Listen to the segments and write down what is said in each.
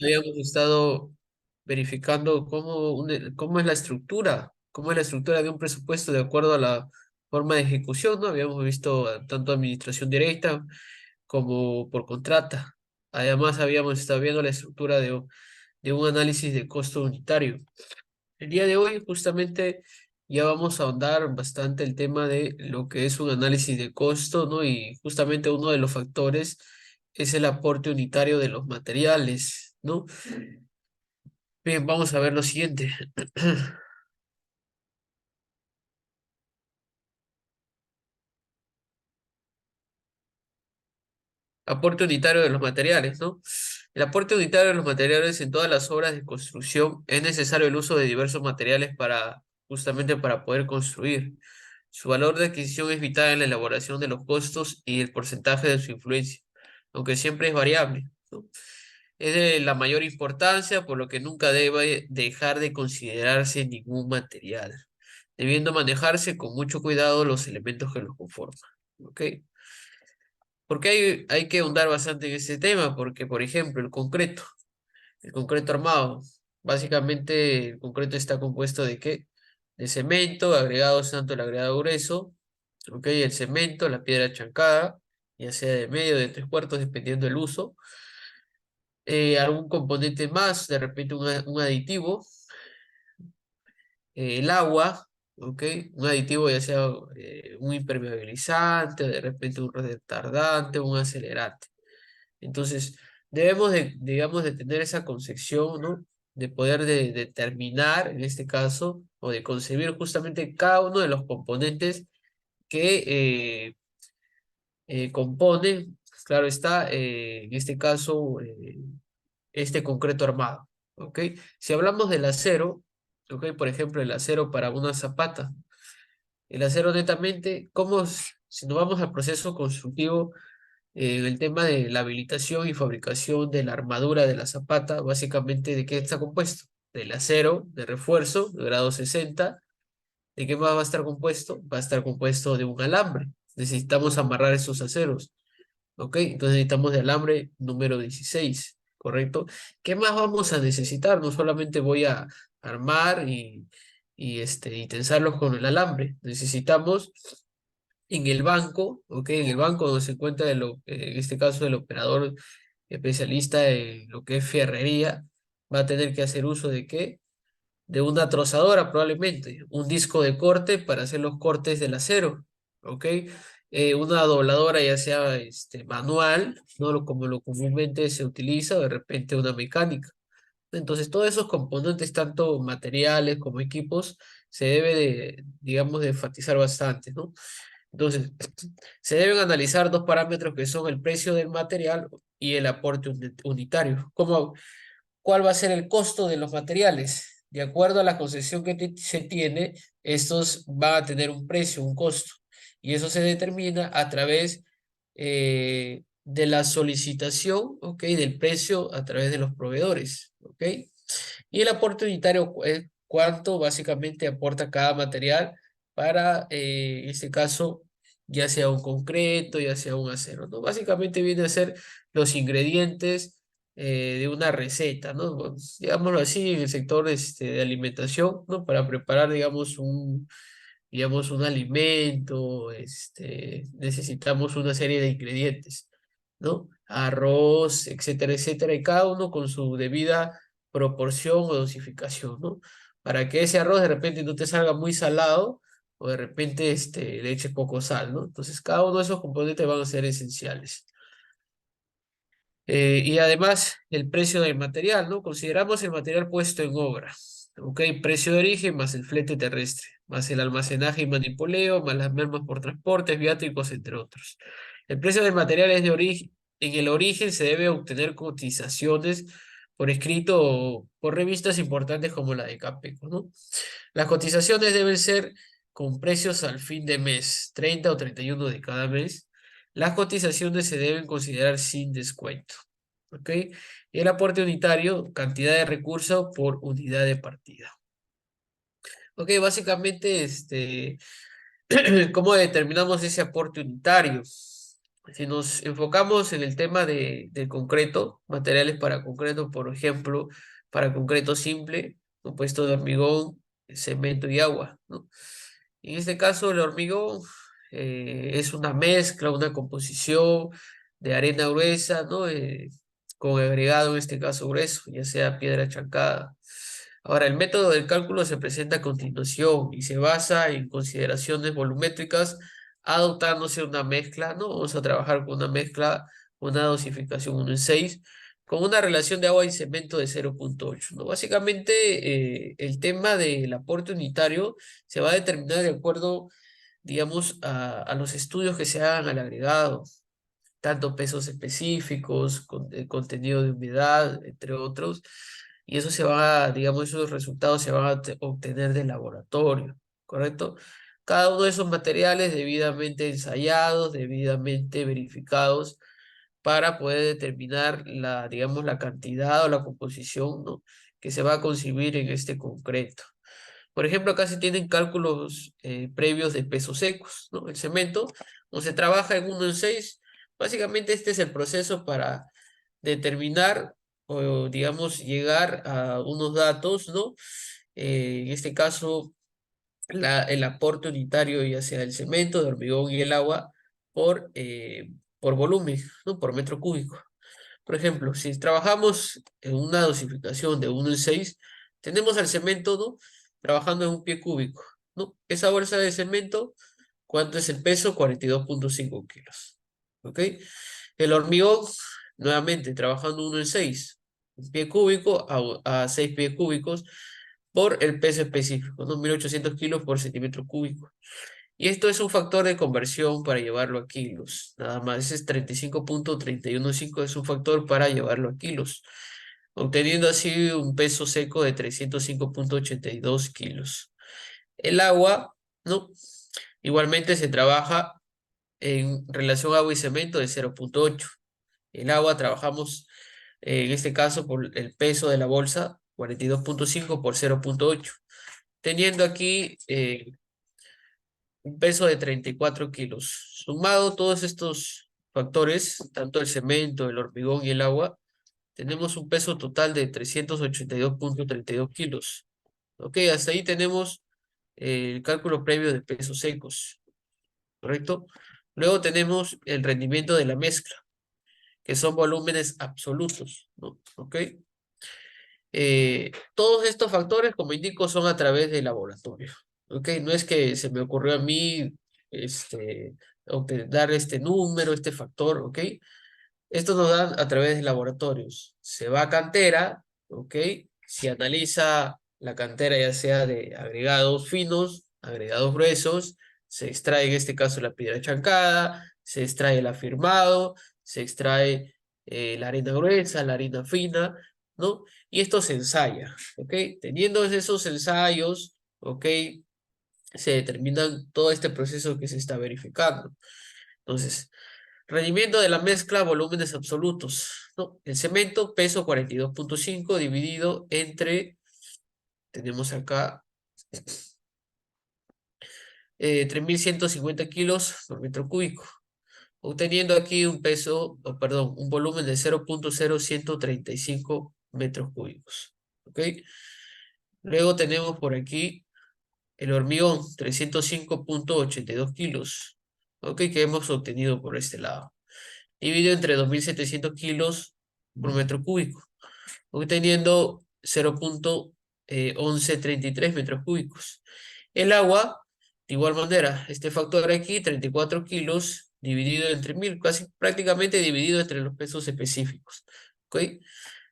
Habíamos estado verificando cómo es la estructura, cómo es la estructura de un presupuesto de acuerdo a la forma de ejecución, ¿no? Habíamos visto tanto administración directa como por contrata. Además, habíamos estado viendo la estructura de un análisis de costo unitario. El día de hoy justamente ya vamos a ahondar bastante el tema de lo que es un análisis de costo, ¿no? Y justamente uno de los factores es el aporte unitario de los materiales, ¿no? Bien, vamos a ver lo siguiente. Aporte unitario de los materiales, ¿no? El aporte unitario de los materiales en todas las obras de construcción es necesario el uso de diversos materiales justamente para poder construir. Su valor de adquisición es vital en la elaboración de los costos y el porcentaje de su influencia, aunque siempre es variable, ¿no? Es de la mayor importancia, por lo que nunca debe dejar de considerarse ningún material, debiendo manejarse con mucho cuidado los elementos que los conforman. ¿Ok? Porque hay que ahondar bastante en este tema, porque, por ejemplo, el concreto armado, básicamente el concreto está compuesto ¿de qué? De cemento, agregados tanto el agregado grueso, ¿ok? El cemento, la piedra chancada, ya sea de medio, de tres cuartos, dependiendo del uso. Algún componente más, de repente un aditivo, el agua, ¿ok? Un aditivo ya sea un impermeabilizante, de repente un retardante, un acelerante. Entonces, debemos digamos, de tener esa concepción, ¿no? De poder determinar, en este caso, o de concebir justamente cada uno de los componentes que componen, claro está, en este caso, este concreto armado, ¿ok? Si hablamos del acero, ¿ok? Por ejemplo, el acero para una zapata, el acero netamente, si nos vamos al proceso constructivo, en el tema de la habilitación y fabricación de la armadura de la zapata, básicamente, ¿de qué está compuesto? Del acero, de refuerzo, de grado 60. ¿De qué más va a estar compuesto? Va a estar compuesto de un alambre. Necesitamos amarrar esos aceros, ¿ok? Entonces necesitamos de alambre número 16, ¿correcto? ¿Qué más vamos a necesitar? No solamente voy a armar y tensarlos con el alambre. Necesitamos en el banco, ¿ok? En el banco donde se encuentra, en este caso, el operador especialista en lo que es fierrería, va a tener que hacer uso ¿de qué? De una trozadora probablemente, un disco de corte para hacer los cortes del acero, ¿ok? Una dobladora ya sea manual, ¿no? Como lo comúnmente se utiliza, o de repente una mecánica. Entonces, todos esos componentes, tanto materiales como equipos, se debe digamos, de enfatizar bastante, ¿no? Entonces, se deben analizar dos parámetros que son el precio del material y el aporte unitario. ¿Cuál va a ser el costo de los materiales? De acuerdo a la concesión que se tiene, estos van a tener un precio, un costo, y eso se determina a través de la solicitación, ¿ok? Del precio a través de los proveedores, ¿ok? Y el aporte unitario es cuánto básicamente aporta cada material para, en este caso, ya sea un concreto, ya sea un acero, ¿no? Básicamente viene a ser los ingredientes de una receta, ¿no? Bueno, digámoslo así, en el sector de alimentación, ¿no? Para preparar, digamos, un alimento, necesitamos una serie de ingredientes, ¿no? Arroz, etcétera, etcétera, y cada uno con su debida proporción o dosificación, ¿no? Para que ese arroz de repente no te salga muy salado o de repente le eches poco sal, ¿no? Entonces, cada uno de esos componentes van a ser esenciales. Y además, el precio del material, ¿no? Consideramos el material puesto en obra, ¿ok? Precio de origen más el flete terrestre, más el almacenaje y manipuleo, más las mermas por transportes, viáticos, entre otros. El precio del material es de origen. En el origen se debe obtener cotizaciones por escrito o por revistas importantes como la de Capeco, ¿no? Las cotizaciones deben ser con precios al fin de mes, 30 o 31 de cada mes. Las cotizaciones se deben considerar sin descuento. ¿Ok? Y el aporte unitario, cantidad de recursos por unidad de partida. Ok, básicamente, ¿cómo determinamos ese aporte unitario? Si nos enfocamos en el tema del concreto, materiales para concreto, por ejemplo, para concreto simple, compuesto de hormigón, cemento y agua, ¿no? En este caso, el hormigón es una mezcla, una composición de arena gruesa, ¿no? Con agregado, en este caso, grueso, ya sea piedra chancada. Ahora, el método del cálculo se presenta a continuación y se basa en consideraciones volumétricas adoptándose una mezcla, ¿no? Vamos a trabajar con una mezcla, una dosificación 1:6, con una relación de agua y cemento de 0,8, ¿no? Básicamente, el tema del aporte unitario se va a determinar de acuerdo, digamos, a los estudios que se hagan al agregado, tanto pesos específicos, contenido de humedad, entre otros, y eso se va, digamos, esos resultados se van a obtener del laboratorio, ¿correcto? Cada uno de esos materiales debidamente ensayados, debidamente verificados, para poder determinar la, digamos, la cantidad o la composición, ¿no? que se va a concebir en este concreto. Por ejemplo, acá se tienen cálculos previos de pesos secos, ¿no? El cemento, o se trabaja en 1:6. Básicamente este es el proceso para determinar o, digamos, llegar a unos datos, ¿no? En este caso, el aporte unitario, ya sea el cemento, el hormigón y el agua, por volumen, ¿no? Por metro cúbico. Por ejemplo, si trabajamos en una dosificación de 1:6, tenemos al cemento, ¿no? Trabajando en un pie cúbico, ¿no? Esa bolsa de cemento, ¿cuánto es el peso? 42,5 kilos, ¿ok? El hormigón, nuevamente, trabajando 1:6, un pie cúbico a 6 pies cúbicos por el peso específico, ¿no? 1.800 kilos por centímetro cúbico. Y esto es un factor de conversión para llevarlo a kilos. Nada más, ese es 35,315, es un factor para llevarlo a kilos, obteniendo así un peso seco de 305,82 kilos. El agua, ¿no? Igualmente se trabaja en relación agua y cemento de 0,8. El agua trabajamos, en este caso, por el peso de la bolsa, 42,5 por 0,8, teniendo aquí un peso de 34 kilos. Sumado todos estos factores, tanto el cemento, el hormigón y el agua, tenemos un peso total de 382,32 kilos. Ok, hasta ahí tenemos el cálculo previo de pesos secos, ¿correcto? Luego tenemos el rendimiento de la mezcla, que son volúmenes absolutos, ¿no? Ok. Todos estos factores, como indico, son a través del laboratorio. ¿Ok? No es que se me ocurrió a mí dar este número, este factor, ¿ok? Esto nos dan a través de laboratorios. Se va a cantera, ¿ok? Se analiza la cantera ya sea de agregados finos, agregados gruesos, se extrae en este caso la piedra chancada, se extrae el afirmado, se extrae la arena gruesa, la arena fina, ¿no? Y esto se ensaya, ¿ok? Teniendo esos ensayos, ¿ok? Se determinan todo este proceso que se está verificando. Entonces, rendimiento de la mezcla, volúmenes absolutos, ¿no? El cemento, peso 42,5 dividido entre, tenemos acá, 3.150 kilos por metro cúbico, obteniendo aquí un peso, perdón, un volumen de 0,0135 metros cúbicos, ¿ok? Luego tenemos por aquí el hormigón, 305,82 kilos, ¿ok? Que hemos obtenido por este lado, dividido entre 2.700 kilos por metro cúbico, obteniendo 0,1133 metros cúbicos. El agua, de igual manera, este factor aquí, 34 kilos, dividido entre 1.000, casi prácticamente dividido entre los pesos específicos, ¿ok?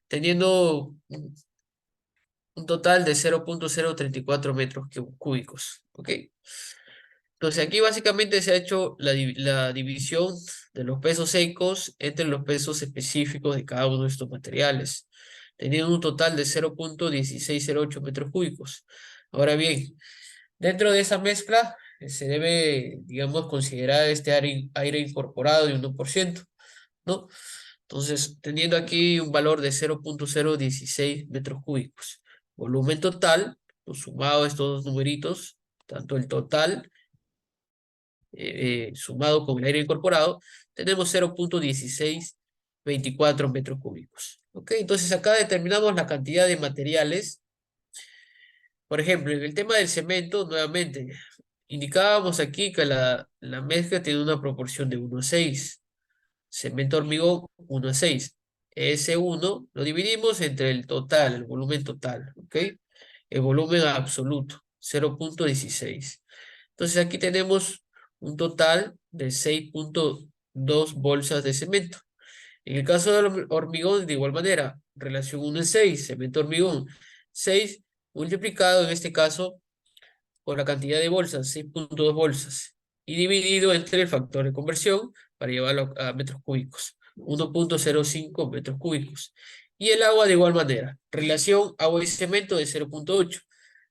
Teniendo un total de 0,034 metros cúbicos, ¿ok? Entonces aquí básicamente se ha hecho la división de los pesos secos entre los pesos específicos de cada uno de estos materiales, teniendo un total de 0,1608 metros cúbicos. Ahora bien, dentro de esa mezcla se debe, digamos, considerar este aire incorporado de 1%, ¿no? Entonces, teniendo aquí un valor de 0,016 metros cúbicos. Volumen total, pues, sumado estos dos numeritos, tanto el total sumado con el aire incorporado, tenemos 0.1624 metros cúbicos. ¿Ok? Entonces acá determinamos la cantidad de materiales. Por ejemplo, en el tema del cemento, nuevamente, indicábamos aquí que la mezcla tiene una proporción de 1:6. Cemento hormigón 1:6. Ese 1 lo dividimos entre el total, el volumen total, ¿ok? El volumen absoluto, 0.16. Entonces aquí tenemos un total de 6.2 bolsas de cemento. En el caso del hormigón, de igual manera, relación 1:6, cemento hormigón 6 multiplicado en este caso por la cantidad de bolsas, 6.2 bolsas, y dividido entre el factor de conversión para llevarlo a metros cúbicos, 1.05 metros cúbicos. Y el agua de igual manera, relación agua y cemento de 0.8.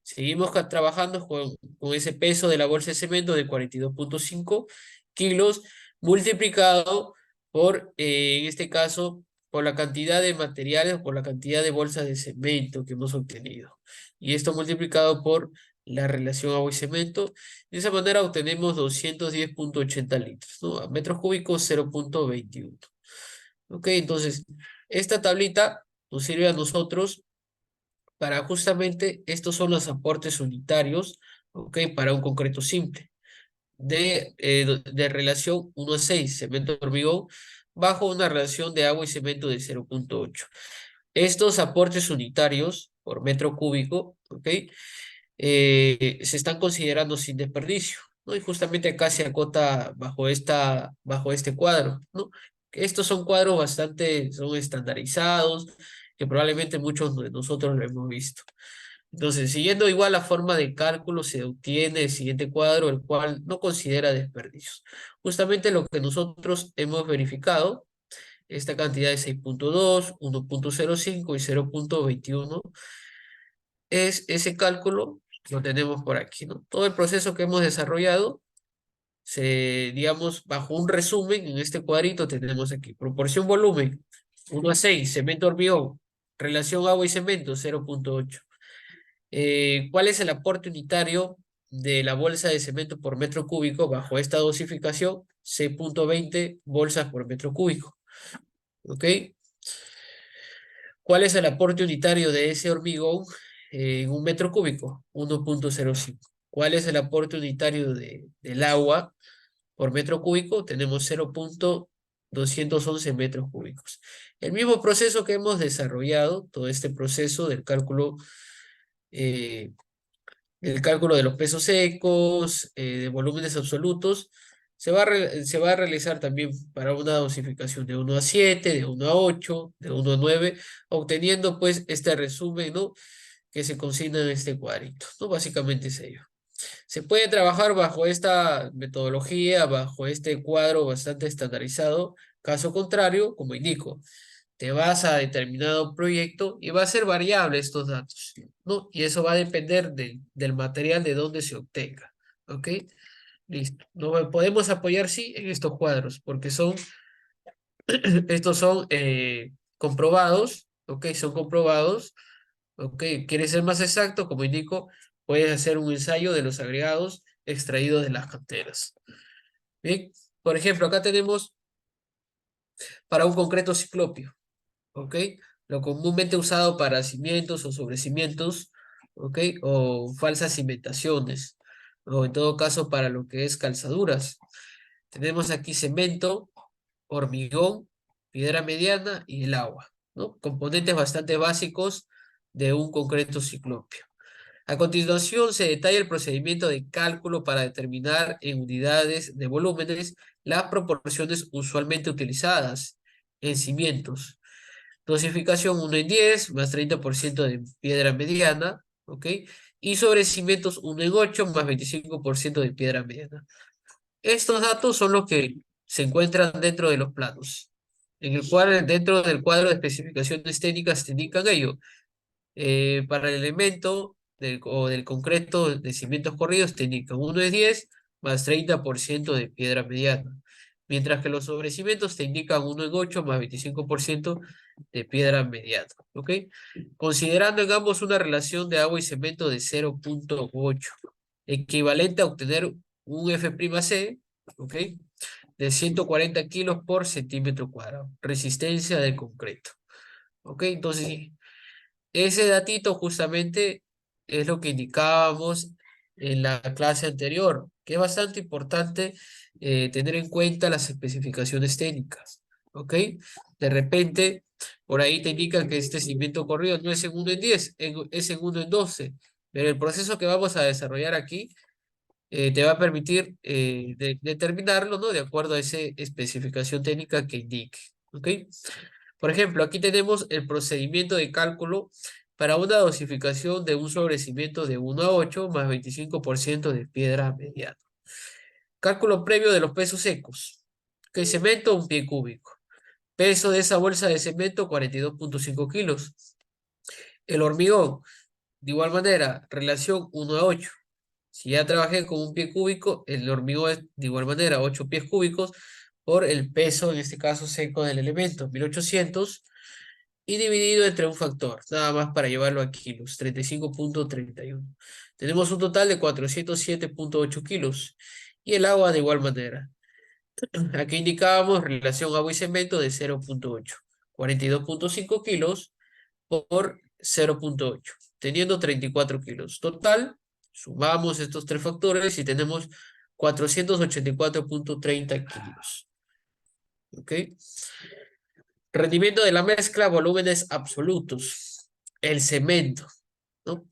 Seguimos trabajando con ese peso de la bolsa de cemento de 42.5 kilos multiplicado por, en este caso, por la cantidad de materiales o por la cantidad de bolsas de cemento que hemos obtenido. Y esto multiplicado por la relación agua y cemento. De esa manera obtenemos 210.80 litros, ¿no? A metros cúbicos 0.21. Ok, entonces, esta tablita nos sirve a nosotros para justamente, estos son los aportes unitarios, ok, para un concreto simple, de relación 1:6, cemento hormigón, bajo una relación de agua y cemento de 0.8. Estos aportes unitarios por metro cúbico, ok, se están considerando sin desperdicio, ¿no? Y justamente acá se acota bajo este cuadro, ¿no? Estos son cuadros son estandarizados, que probablemente muchos de nosotros lo hemos visto. Entonces, siguiendo igual la forma de cálculo, se obtiene el siguiente cuadro, el cual no considera desperdicios. Justamente lo que nosotros hemos verificado, esta cantidad de 6.2, 1.05 y 0.21, es ese cálculo, lo tenemos por aquí, ¿no? Todo el proceso que hemos desarrollado, digamos, bajo un resumen, en este cuadrito tenemos aquí, proporción volumen, 1:6, cemento hormigón, relación agua y cemento, 0.8. ¿Cuál es el aporte unitario de la bolsa de cemento por metro cúbico bajo esta dosificación? 6.20 bolsas por metro cúbico, ¿ok? ¿Cuál es el aporte unitario de ese hormigón en un metro cúbico? 1.05. ¿Cuál es el aporte unitario del agua por metro cúbico? Tenemos 0.211 metros cúbicos. El mismo proceso que hemos desarrollado, todo este proceso eh, del cálculo de los pesos secos, de volúmenes absolutos, se va a realizar también para una dosificación de 1:7, de 1:8, de 1:9, obteniendo pues este resumen, ¿no? Que se consigna en este cuadrito, ¿no? Básicamente es ello. Se puede trabajar bajo esta metodología, bajo este cuadro bastante estandarizado. Caso contrario, como indico, te vas a determinado proyecto y va a ser variable estos datos, ¿no? Y eso va a depender del material de donde se obtenga, ¿ok? Listo. No podemos apoyar, sí, en estos cuadros, porque estos son comprobados, ¿ok? Son comprobados, ¿ok? ¿Quieres ser más exacto? Como indico, puedes hacer un ensayo de los agregados extraídos de las canteras. Bien, por ejemplo, acá tenemos para un concreto ciclopio, ¿ok? Lo comúnmente usado para cimientos o sobrecimientos, ¿ok? O falsas cimentaciones, o en todo caso para lo que es calzaduras. Tenemos aquí cemento, hormigón, piedra mediana y el agua, ¿no? Componentes bastante básicos de un concreto ciclopio. A continuación se detalla el procedimiento de cálculo para determinar en unidades de volúmenes las proporciones usualmente utilizadas en cimientos. Dosificación 1:10 más 30% de piedra mediana, ¿ok? Y sobre cimientos 1:8 más 25% de piedra mediana. Estos datos son los que se encuentran dentro de los planos, en el cual, dentro del cuadro de especificaciones técnicas te indican ello. Para el elemento o del concreto de cimientos corridos te indican 1:10 más 30% de piedra mediana, mientras que los sobrecimientos te indican 1:8 más 25% de piedra mediana, ¿ok? Considerando en ambos una relación de agua y cemento de 0.8, equivalente a obtener un F'C ¿ok? De 140 kilos por centímetro cuadrado. Resistencia del concreto, ¿ok? Entonces, sí, ese datito justamente es lo que indicábamos en la clase anterior, que es bastante importante tener en cuenta las especificaciones técnicas, ¿ok? De repente, por ahí te indican que este cimiento corrido no es segundo en 10, es segundo en 12, pero el proceso que vamos a desarrollar aquí te va a permitir determinarlo, ¿no? De acuerdo a esa especificación técnica que indique, ¿ok? Por ejemplo, aquí tenemos el procedimiento de cálculo para una dosificación de un sobrecimiento de 1 a 8 más 25% de piedra mediana. Cálculo previo de los pesos secos. Que cemento, un pie cúbico. Peso de esa bolsa de cemento, 42,5 kilos. El hormigón, de igual manera, relación 1 a 8. Si ya trabajé con un pie cúbico, el hormigón es de igual manera 8 pies cúbicos por el peso, en este caso seco del elemento, 1800, y dividido entre un factor, nada más para llevarlo a kilos, 35,31. Tenemos un total de 407,8 kilos. Y el agua de igual manera. Aquí indicábamos relación agua y cemento de 0,8. 42,5 kilos por 0,8, teniendo 34 kilos. Total, sumamos estos tres factores y tenemos 484,30 kilos. ¿Ok? Rendimiento de la mezcla, volúmenes absolutos. El cemento, ¿no?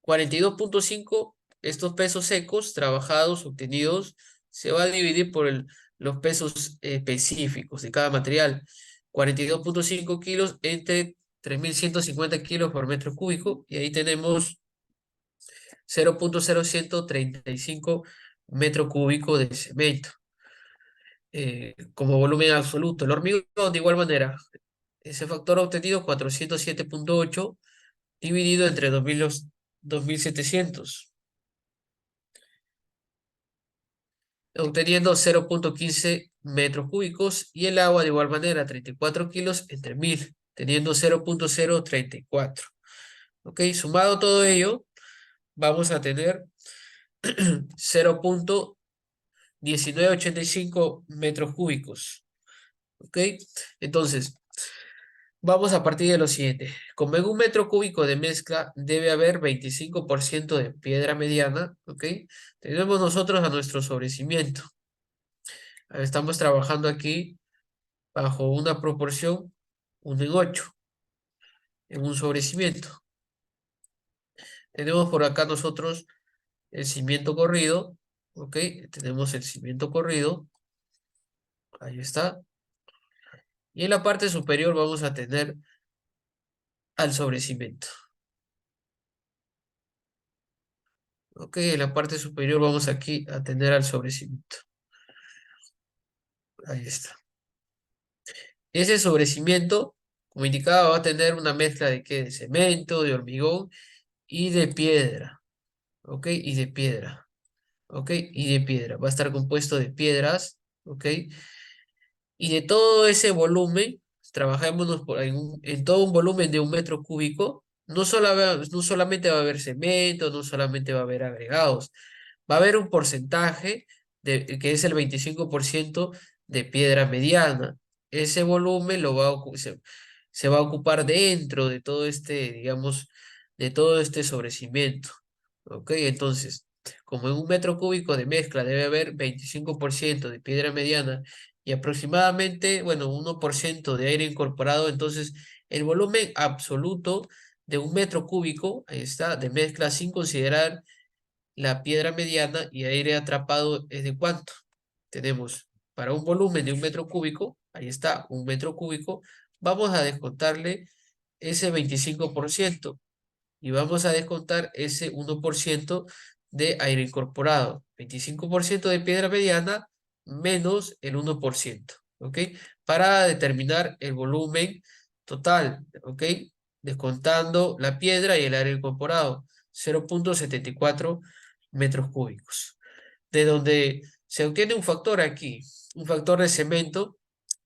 42,5, estos pesos secos trabajados, obtenidos, se va a dividir por los pesos específicos de cada material. 42,5 kilos entre 3.150 kilos por metro cúbico, y ahí tenemos 0,0135 metro cúbico de cemento como volumen absoluto. El hormigón, de igual manera, ese factor obtenido 407,8 dividido entre 2.700, obteniendo 0,15 metros cúbicos, y el agua de igual manera 34 kilos entre 1.000, teniendo 0,034. Ok, sumado todo ello, vamos a tener 0,1985 metros cúbicos. Ok, entonces vamos a partir de lo siguiente. Como en un metro cúbico de mezcla debe haber 25% de piedra mediana, ¿ok? Tenemos nosotros a nuestro sobrecimiento. Estamos trabajando aquí bajo una proporción 1 en 8, en un sobrecimiento. Tenemos por acá nosotros el cimiento corrido, ¿ok? Tenemos el cimiento corrido, ahí está. Y en la parte superior vamos a tener al sobrecimiento. Ok, en la parte superior vamos aquí a tener al sobrecimiento. Ahí está. Ese sobrecimiento, como indicaba, va a tener una mezcla de ¿qué? De cemento, de hormigón y de piedra. Ok, y de piedra. Ok, y de piedra. Va a estar compuesto de piedras. Ok, y de todo ese volumen, trabajémonos en todo un volumen de 1 metro cúbico. No solamente va a haber cemento, no solamente va a haber agregados, va a haber un porcentaje que es el 25% de piedra mediana. Ese volumen se va a ocupar dentro de todo este, digamos, de todo este sobrecimiento. ¿Ok? Entonces, como en 1 metro cúbico de mezcla debe haber 25% de piedra mediana y aproximadamente, bueno, 1% de aire incorporado, entonces el volumen absoluto de 1 metro cúbico, ahí está, de mezcla sin considerar la piedra mediana y aire atrapado, ¿es de cuánto? Tenemos para un volumen de 1 metro cúbico, ahí está, 1 metro cúbico, vamos a descontarle ese 25% y vamos a descontar ese 1% de aire incorporado. 25% de piedra mediana menos el 1%, ¿ok? Para determinar el volumen total, ¿ok? Descontando la piedra y el aire incorporado, 0,74 metros cúbicos. De donde se obtiene un factor aquí, un factor de cemento.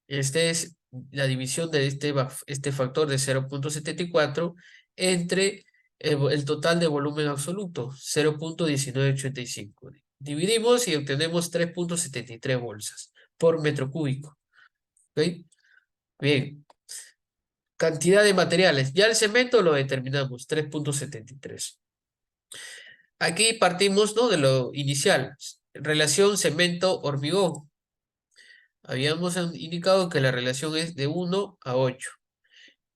Este es la división de este factor de 0,74 entre el total de volumen absoluto, 0,1985. Dividimos y obtenemos 3.73 bolsas por metro cúbico. ¿Ok? Bien. Cantidad de materiales. Ya el cemento lo determinamos, 3.73. Aquí partimos, ¿no?, de lo inicial. Relación cemento-hormigón. Habíamos indicado que la relación es de 1 a 8.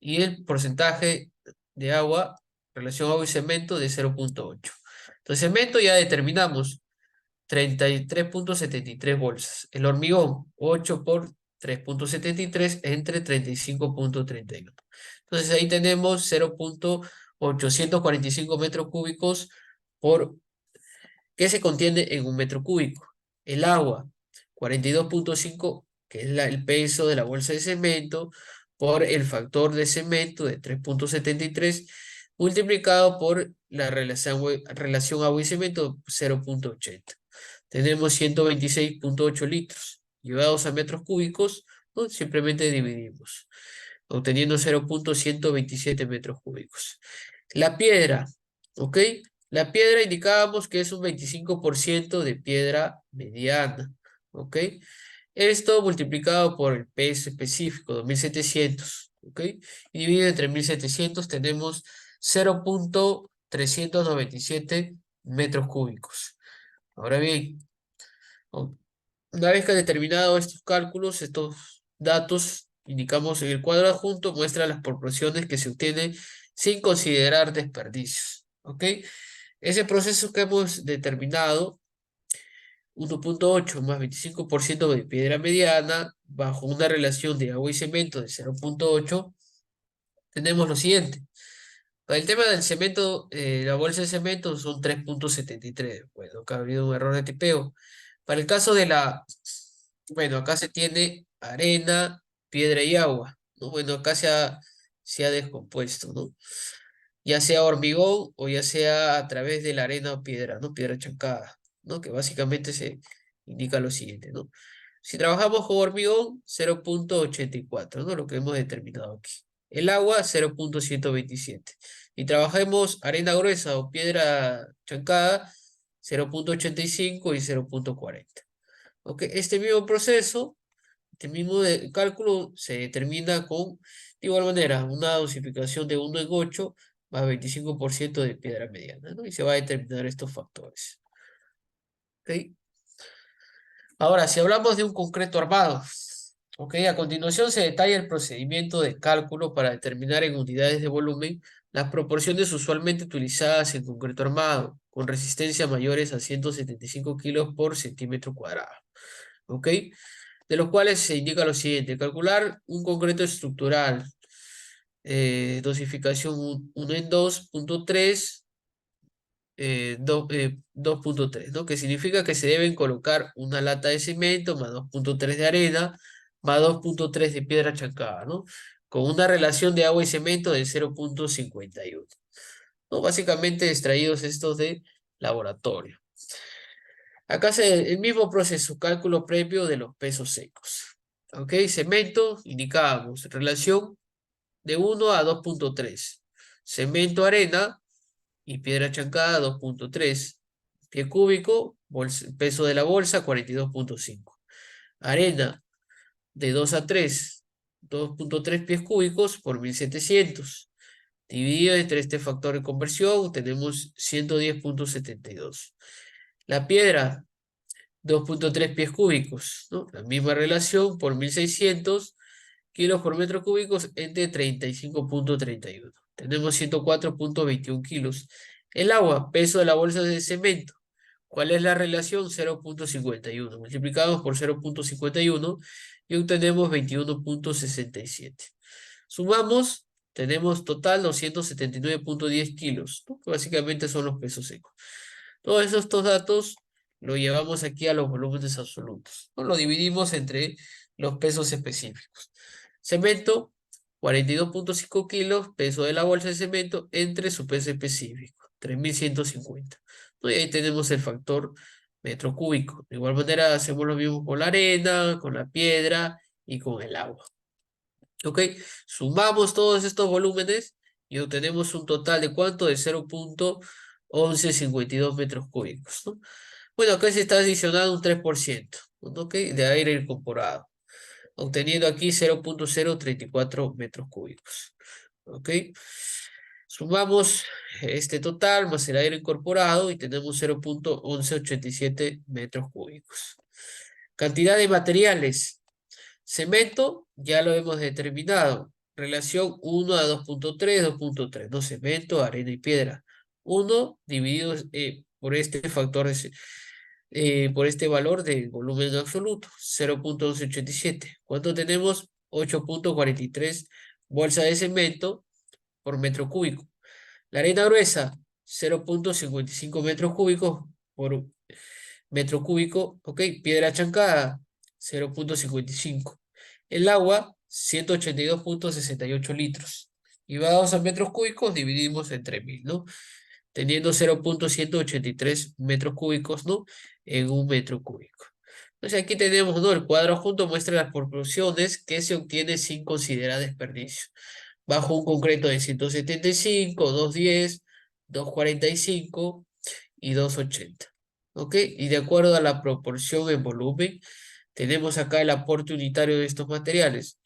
Y el porcentaje de agua, relación agua y cemento, de 0.8. Entonces, cemento ya determinamos 33.73 bolsas. El hormigón, 8 por 3.73 entre 35.31. Entonces ahí tenemos 0.845 metros cúbicos por que se contiene en un metro cúbico. El agua, 42.5, que es el peso de la bolsa de cemento, por el factor de cemento de 3.73, multiplicado por la relación agua y cemento, 0.80. Tenemos 126.8 litros. Llevados a metros cúbicos, ¿no?, simplemente dividimos, obteniendo 0.127 metros cúbicos. La piedra, ¿ok? La piedra indicábamos que es un 25% de piedra mediana, ¿ok? Esto multiplicado por el peso específico, 2700, ¿ok? Y dividido entre 1700 tenemos 0.397 metros cúbicos. Ahora bien, una vez que ha determinado estos cálculos, estos datos, indicamos en el cuadro adjunto, muestra las proporciones que se obtienen sin considerar desperdicios, ¿ok? Ese proceso que hemos determinado, 1.8 más 25% de piedra mediana, bajo una relación de agua y cemento de 0.8, tenemos lo siguiente. Para el tema del cemento, la bolsa de cemento son 3.73. Bueno, acá ha habido un error de tipeo. Para el caso de bueno, acá se tiene arena, piedra y agua, ¿no? Bueno, acá se ha descompuesto, ¿no? Ya sea hormigón o ya sea a través de la arena o piedra, ¿no? Piedra chancada, ¿no? Que básicamente se indica lo siguiente, ¿no? Si trabajamos con hormigón, 0.84, ¿no? Lo que hemos determinado aquí. El agua, 0.127. Y trabajemos arena gruesa o piedra chancada, 0.85 y 0.40. ¿Ok? Este mismo proceso, este mismo cálculo se determina con, de igual manera, una dosificación de 1 en 8 más 25% de piedra mediana, ¿no? Y se va a determinar estos factores. ¿Ok? Ahora, si hablamos de un concreto armado, ¿ok? A continuación se detalla el procedimiento de cálculo para determinar en unidades de volumen las proporciones usualmente utilizadas en concreto armado, con resistencia mayores a 175 kilos por centímetro cuadrado, ¿ok? De los cuales se indica lo siguiente: calcular un concreto estructural, dosificación 1 en 2.3, 2.3, ¿no? Que significa que se deben colocar una lata de cemento más 2.3 de arena más 2.3 de piedra chancada, ¿no? Con una relación de agua y cemento de 0.51, ¿no? Básicamente extraídos estos de laboratorio. Acá el mismo proceso, cálculo previo de los pesos secos. ¿Ok? Cemento, indicábamos, relación de 1 a 2.3. Cemento, arena y piedra chancada, 2.3. Pie cúbico, peso de la bolsa, 42.5. Arena, de 2 a 3, 2.3 pies cúbicos por 1700. Dividido entre este factor de conversión, tenemos 110.72. La piedra, 2.3 pies cúbicos, ¿no? La misma relación por 1600 kilos por metro cúbicos entre 35.31. Tenemos 104.21 kilos. El agua, peso de la bolsa de cemento. ¿Cuál es la relación? 0.51. Multiplicamos por 0.51 y obtenemos 21.67. Sumamos, tenemos total 279.10 kilos, ¿no? Que básicamente son los pesos secos. Todos estos datos lo llevamos aquí a los volúmenes absolutos, ¿no? Lo dividimos entre los pesos específicos. Cemento, 42.5 kilos, peso de la bolsa de cemento, entre su peso específico, 3150. ¿No? Y ahí tenemos el factor metro cúbico. De igual manera hacemos lo mismo con la arena, con la piedra y con el agua. ¿Ok? Sumamos todos estos volúmenes y obtenemos un total de ¿cuánto? De 0.1152 metros cúbicos, ¿no? Bueno, acá se está adicionando un 3%, ¿ok? De aire incorporado, obteniendo aquí 0,034 metros cúbicos, ¿ok? Sumamos este total más el aire incorporado y tenemos 0,1187 metros cúbicos. Cantidad de materiales. Cemento, ya lo hemos determinado. Relación 1 a 2,3, 2,3. No, cemento, arena y piedra. 1 dividido por este factor, por este valor de volumen absoluto, 0,1187. ¿Cuánto tenemos? 8,43 bolsas de cemento por metro cúbico. La arena gruesa, 0,55 metros cúbicos por metro cúbico, ok. Piedra chancada, 0,55. El agua, 182,68 litros. Y vamos a metros cúbicos, dividimos entre 1000, ¿no? Teniendo 0,183 metros cúbicos, ¿no? En un metro cúbico. Entonces aquí tenemos, ¿no? El cuadro junto muestra las proporciones que se obtiene sin considerar desperdicio. Bajo un concreto de 175, 210, 245 y 280. ¿Ok? Y de acuerdo a la proporción en volumen, tenemos acá el aporte unitario de estos materiales.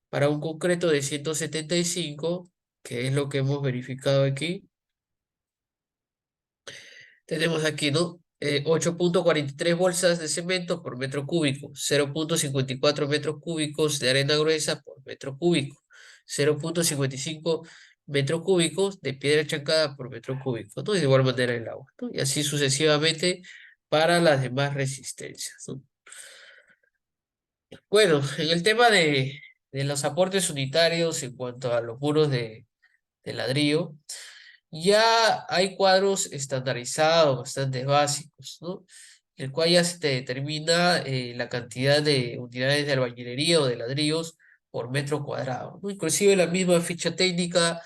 Para un concreto de 175, que es lo que hemos verificado aquí, tenemos aquí, ¿no? 8,43 bolsas de cemento por metro cúbico, 0,54 metros cúbicos de arena gruesa por metro cúbico, 0,55 metros cúbicos de piedra chancada por metro cúbico, ¿no? Y de igual manera el agua, ¿no? Y así sucesivamente para las demás resistencias, ¿no? Bueno, en el tema de los aportes unitarios en cuanto a los muros de ladrillo, ya hay cuadros estandarizados, bastante básicos, ¿no? El cual ya se te determina la cantidad de unidades de albañilería o de ladrillos por metro cuadrado, ¿no? Inclusive la misma ficha técnica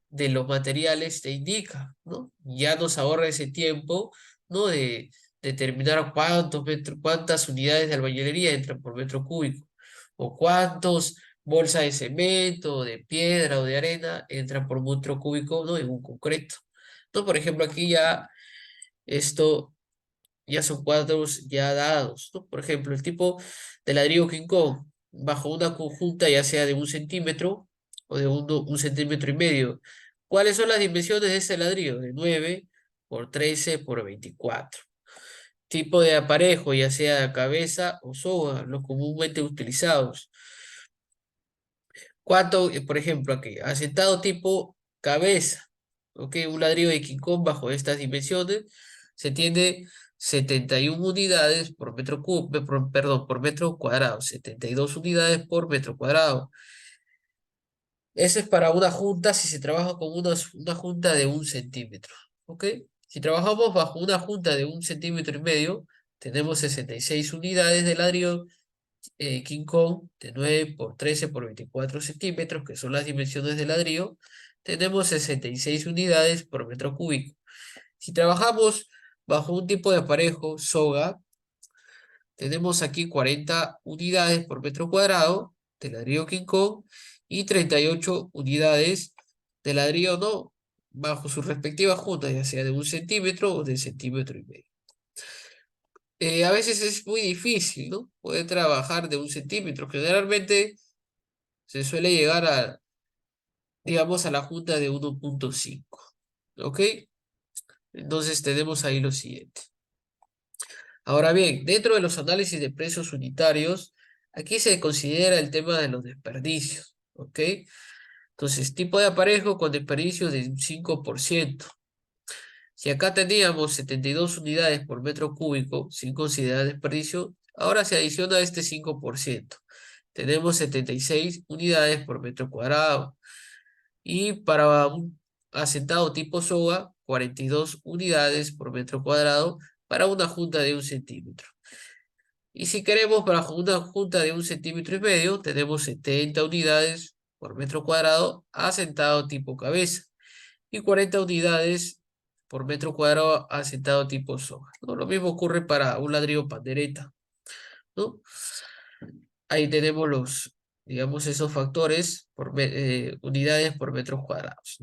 de los materiales te indica, ¿no? Ya nos ahorra ese tiempo, ¿no? De determinar cuántas unidades de albañilería entran por metro cúbico, o cuántos bolsas de cemento, de piedra o de arena entran por metro cúbico, ¿no? En un concreto. ¿No? Por ejemplo, aquí ya esto ya son cuadros ya dados, ¿no? Por ejemplo, el tipo de ladrillo King Kong, bajo una conjunta ya sea de 1 centímetro o de 1,5 centímetros. ¿Cuáles son las dimensiones de ese ladrillo? De 9 por 13 por 24. Tipo de aparejo, ya sea de cabeza o soga, los comúnmente utilizados. ¿Cuánto, por ejemplo, aquí? Asentado tipo cabeza, ¿ok? Un ladrillo de King Kong bajo estas dimensiones se tiene 71 unidades por metro perdón, por metro cuadrado, 72 unidades por metro cuadrado. Ese es para una junta si se trabaja con una junta de 1 centímetro, ¿ok? Si trabajamos bajo una junta de 1,5 centímetros, tenemos 66 unidades de ladrillo King Kong de 9 por 13 por 24 centímetros, que son las dimensiones del ladrillo. Tenemos 66 unidades por metro cúbico. Si trabajamos bajo un tipo de aparejo, soga, tenemos aquí 40 unidades por metro cuadrado de ladrillo King Kong y 38 unidades de ladrillo no, bajo sus respectivas juntas, ya sea de 1 centímetro o de 1,5 centímetros. A veces es muy difícil, ¿no? Poder trabajar de 1 centímetro. Generalmente se suele llegar a, digamos, a la junta de 1,5. ¿Ok? Entonces tenemos ahí lo siguiente. Ahora bien, dentro de los análisis de precios unitarios, aquí se considera el tema de los desperdicios. ¿Ok? Entonces, tipo de aparejo con desperdicio de un 5%. Si acá teníamos 72 unidades por metro cúbico, sin considerar desperdicio, ahora se adiciona este 5%. Tenemos 76 unidades por metro cuadrado. Y para un asentado tipo soga, 42 unidades por metro cuadrado para una junta de 1 centímetro. Y si queremos para una junta de 1,5 centímetros, tenemos 70 unidades por metro cuadrado asentado tipo cabeza y 40 unidades por metro cuadrado asentado tipo soga, ¿no? Lo mismo ocurre para un ladrillo pandereta, ¿no? Ahí tenemos digamos, esos factores por unidades por metros cuadrados,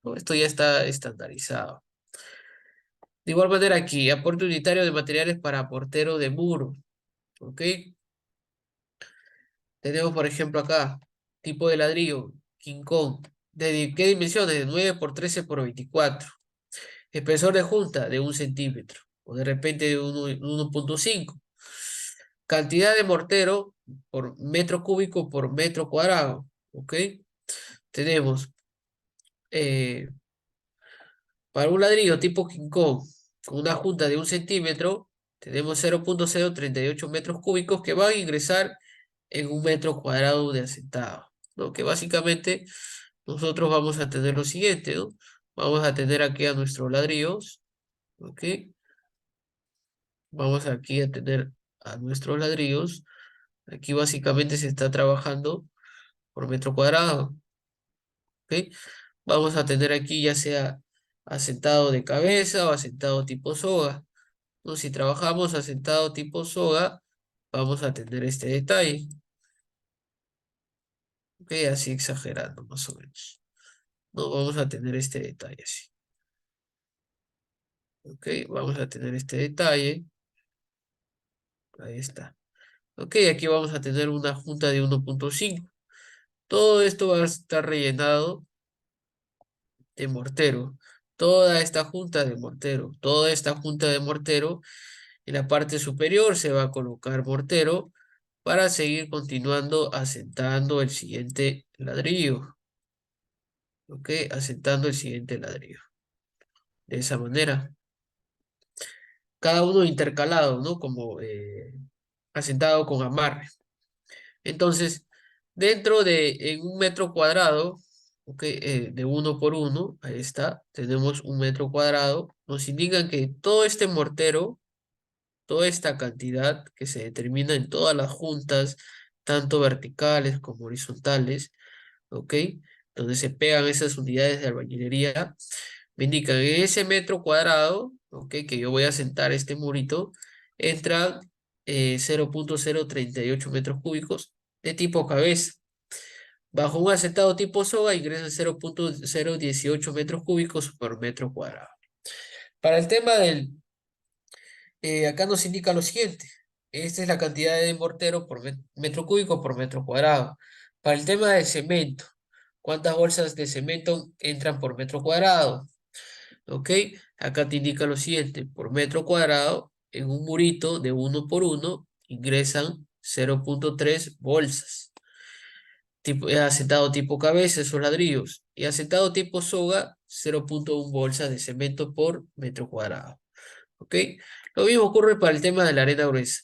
¿no? Esto ya está estandarizado. De igual manera aquí, aporte unitario de materiales para portero de muro, ¿ok? Tenemos, por ejemplo, acá, tipo de ladrillo, King Kong. ¿De qué dimensiones? De 9 por 13 por 24. Espesor de junta, de 1 centímetro. O de repente de 1,5. Cantidad de mortero por metro cúbico por metro cuadrado, ¿ok? Tenemos eh, para un ladrillo tipo King Kong, con una junta de 1 centímetro, tenemos 0,038 metros cúbicos que van a ingresar en un metro cuadrado de asentado, ¿no? Que básicamente nosotros vamos a tener lo siguiente, ¿no? Vamos a tener aquí a nuestros ladrillos, ¿ok? Vamos aquí a tener a nuestros ladrillos. Aquí básicamente se está trabajando por metro cuadrado, ¿ok? Vamos a tener aquí ya sea asentado de cabeza o asentado tipo soga, ¿no? Si trabajamos asentado tipo soga, vamos a tener este detalle, ¿ok? Así exagerando más o menos, ¿no? Vamos a tener este detalle así, ¿ok? Vamos a tener este detalle, ahí está, ¿ok? Aquí vamos a tener una junta de 1,5. Todo esto va a estar rellenado de mortero. Toda esta junta de mortero, toda esta junta de mortero, en la parte superior se va a colocar mortero para seguir continuando asentando el siguiente ladrillo. ¿Ok? Asentando el siguiente ladrillo. De esa manera. Cada uno intercalado, ¿no? Como asentado con amarre. Entonces, dentro de en un metro cuadrado, ¿ok? De 1 por 1, ahí está, tenemos un metro cuadrado. Nos indican que todo este mortero, toda esta cantidad que se determina en todas las juntas, tanto verticales como horizontales, ¿ok? Donde se pegan esas unidades de albañilería, me indican en ese metro cuadrado, ¿ok? Que yo voy a sentar este murito, entran 0,038 metros cúbicos de tipo cabeza. Bajo un asentado tipo soga ingresa 0,018 metros cúbicos por metro cuadrado. Para el tema del acá nos indica lo siguiente. Esta es la cantidad de mortero por metro cúbico por metro cuadrado. Para el tema del cemento, ¿cuántas bolsas de cemento entran por metro cuadrado? ¿Ok? Acá te indica lo siguiente. Por metro cuadrado, en un murito de 1 por 1, ingresan 0,3 bolsas. Acetado tipo cabeza, esos ladrillos. Y acetado tipo soga, 0,1 bolsas de cemento por metro cuadrado. ¿Ok? Lo mismo ocurre para el tema de la arena gruesa.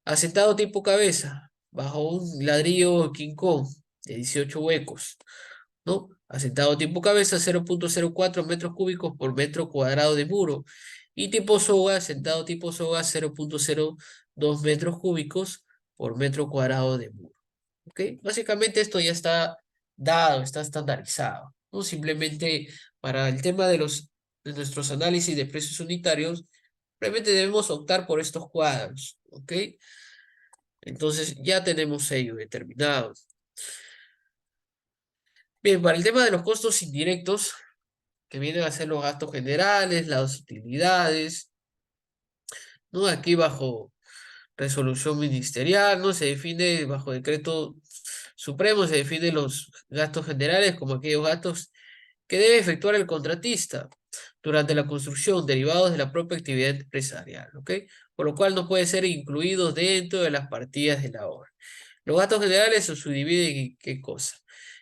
Asentado tipo cabeza, bajo un ladrillo King Kong de 18 huecos, ¿no? Asentado tipo cabeza, 0,04 metros cúbicos por metro cuadrado de muro. Y tipo soga, asentado tipo soga, 0,02 metros cúbicos por metro cuadrado de muro. ¿Ok? Básicamente esto ya está dado, está estandarizado, ¿no? Simplemente para el tema de nuestros análisis de precios unitarios, simplemente debemos optar por estos cuadros, ¿ok? Entonces ya tenemos ello determinado. Bien, para el tema de los costos indirectos, que vienen a ser los gastos generales, las utilidades, ¿no? Aquí bajo resolución ministerial, ¿no? Se define bajo decreto supremo, se definen los gastos generales como aquellos gastos que debe efectuar el contratista durante la construcción derivados de la propia actividad empresarial, ¿ok? Por lo cual no puede ser incluidos dentro de las partidas de la obra. Los gastos generales se subdividen en qué cosa.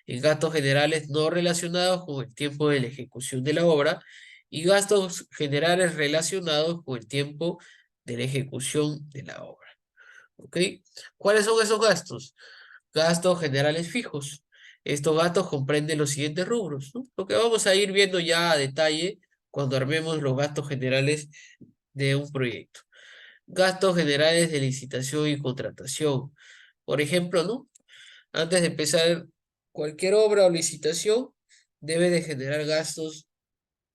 En gastos generales no relacionados con el tiempo de la ejecución de la obra y gastos generales relacionados con el tiempo de la ejecución de la obra. ¿Ok? ¿Cuáles son esos gastos? Gastos generales fijos. Estos gastos comprenden los siguientes rubros, ¿no? Lo que vamos a ir viendo ya a detalle cuando armemos los gastos generales de un proyecto. Gastos generales de licitación y contratación. Por ejemplo, ¿no? Antes de empezar cualquier obra o licitación, debe de generar gastos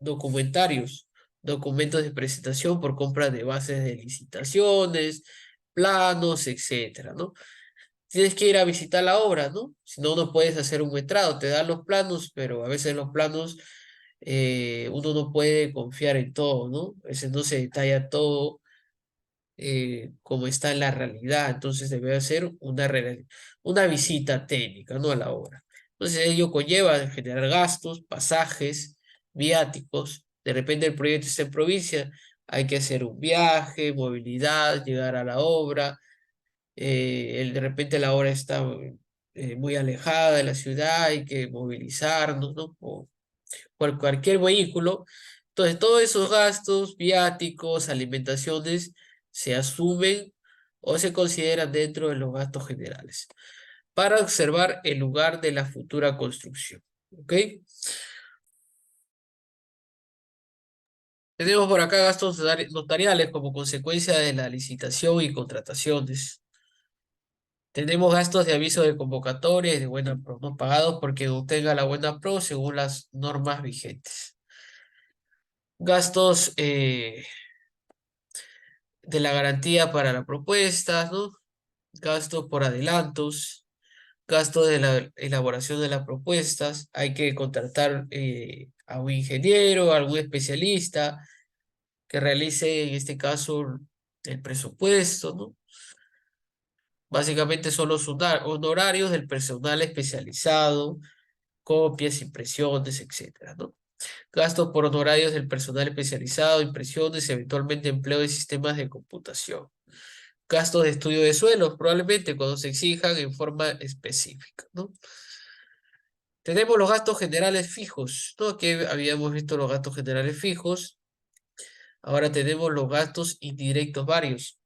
documentarios, documentos de presentación por compra de bases de licitaciones, planos, etcétera, ¿no? Tienes que ir a visitar la obra, ¿no? Si no, no puedes hacer un metrado. Te dan los planos, pero a veces los planos uno no puede confiar en todo, ¿no? A veces no se detalla todo como está en la realidad, entonces debe hacer una visita técnica, ¿no? A la obra. Entonces ello conlleva generar gastos, pasajes, viáticos. De repente el proyecto está en provincia, hay que hacer un viaje, movilidad, llegar a la obra. De repente la obra está muy alejada de la ciudad, hay que movilizarnos, ¿no? Por cualquier vehículo. Entonces, todos esos gastos, viáticos, alimentaciones, se asumen o se consideran dentro de los gastos generales para observar el lugar de la futura construcción. ¿Ok? Tenemos por acá gastos notariales como consecuencia de la licitación y contrataciones. Tenemos gastos de aviso de convocatoria y de buena pro, no pagados porque obtenga la buena pro según las normas vigentes. Gastos de la garantía para la propuesta, ¿no? Gasto por adelantos, gasto de la elaboración de las propuestas, hay que contratar a un ingeniero, a algún especialista que realice en este caso el presupuesto, ¿no? Básicamente son los honorarios del personal especializado, copias, impresiones, etcétera, ¿no? Gastos por honorarios del personal especializado, impresiones, eventualmente empleo de sistemas de computación. Gastos de estudio de suelos, probablemente cuando se exijan en forma específica, ¿no? Tenemos los gastos generales fijos, ¿no? Aquí habíamos visto los gastos generales fijos, ahora tenemos los gastos indirectos varios.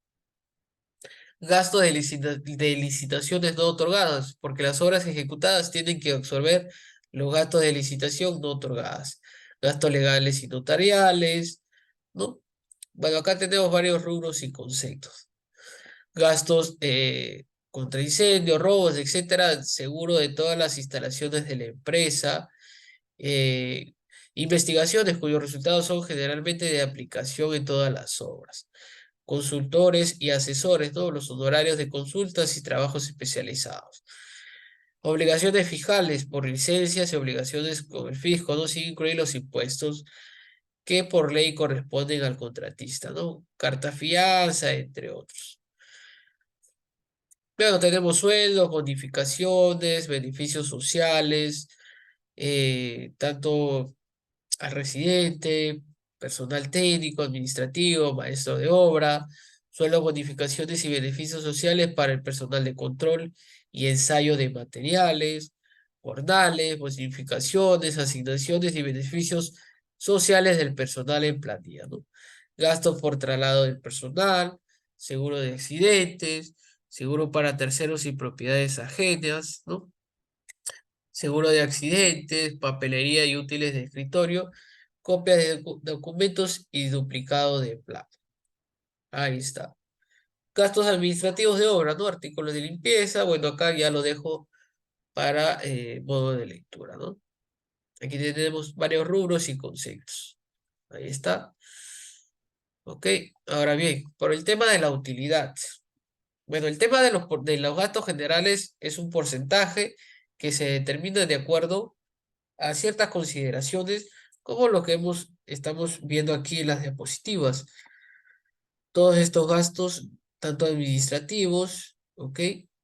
Gastos de licitaciones no otorgadas, porque las obras ejecutadas tienen que absorber los gastos de licitación no otorgadas. Gastos legales y notariales, ¿no? Bueno, acá tenemos varios rubros y conceptos. Gastos contra incendios, robos, etcétera, seguro de todas las instalaciones de la empresa, eh, investigaciones cuyos resultados son generalmente de aplicación en todas las obras, consultores y asesores, ¿no? Los honorarios de consultas y trabajos especializados. Obligaciones fijales por licencias y obligaciones con el fisco, ¿no? Sin incluir los impuestos que por ley corresponden al contratista, ¿no? Carta fianza, entre otros. Luego tenemos sueldos, bonificaciones, beneficios sociales, tanto al residente, personal técnico, administrativo, maestro de obra, sueldos, bonificaciones y beneficios sociales para el personal de control y ensayo de materiales, jornales, bonificaciones, asignaciones y beneficios sociales del personal en plantilla, ¿no? Gastos por traslado del personal, seguro de accidentes, seguro para terceros y propiedades ajenas, ¿no? Seguro de accidentes, papelería y útiles de escritorio, copias de documentos y duplicado de plata. Ahí está. Gastos administrativos de obra, ¿no? Artículos de limpieza. Bueno, acá ya lo dejo para modo de lectura, ¿no? Aquí tenemos varios rubros y conceptos. Ahí está. Ok. Ahora bien, por el tema de la utilidad. Bueno, el tema de los gastos generales es un porcentaje que se determina de acuerdo a ciertas consideraciones, como lo que estamos viendo aquí en las diapositivas. Todos estos gastos, tanto administrativos, ¿ok?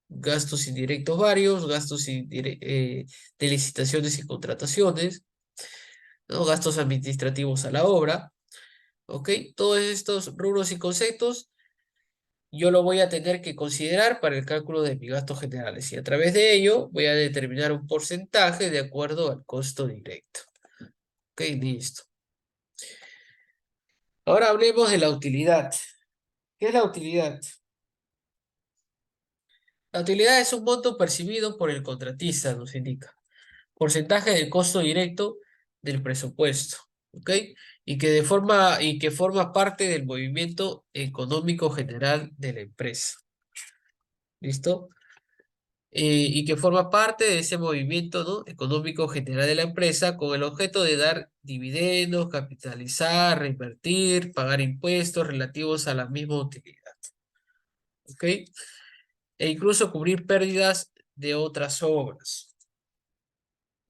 Gastos indirectos varios, de licitaciones y contrataciones, ¿no? Gastos administrativos a la obra, ¿ok? Todos estos rubros y conceptos yo lo voy a tener que considerar para el cálculo de mis gastos generales y a través de ello voy a determinar un porcentaje de acuerdo al costo directo. Ok, listo. Ahora hablemos de la utilidad. ¿Qué es la utilidad? La utilidad es un monto percibido por el contratista, nos indica. Porcentaje del costo directo del presupuesto, ¿ok? Y que forma parte del movimiento económico general de la empresa. ¿Listo? Y que forma parte de ese movimiento, ¿no? económico general de la empresa con el objeto de dar dividendos, capitalizar, reinvertir, pagar impuestos relativos a la misma utilidad. ¿Ok? E incluso cubrir pérdidas de otras obras.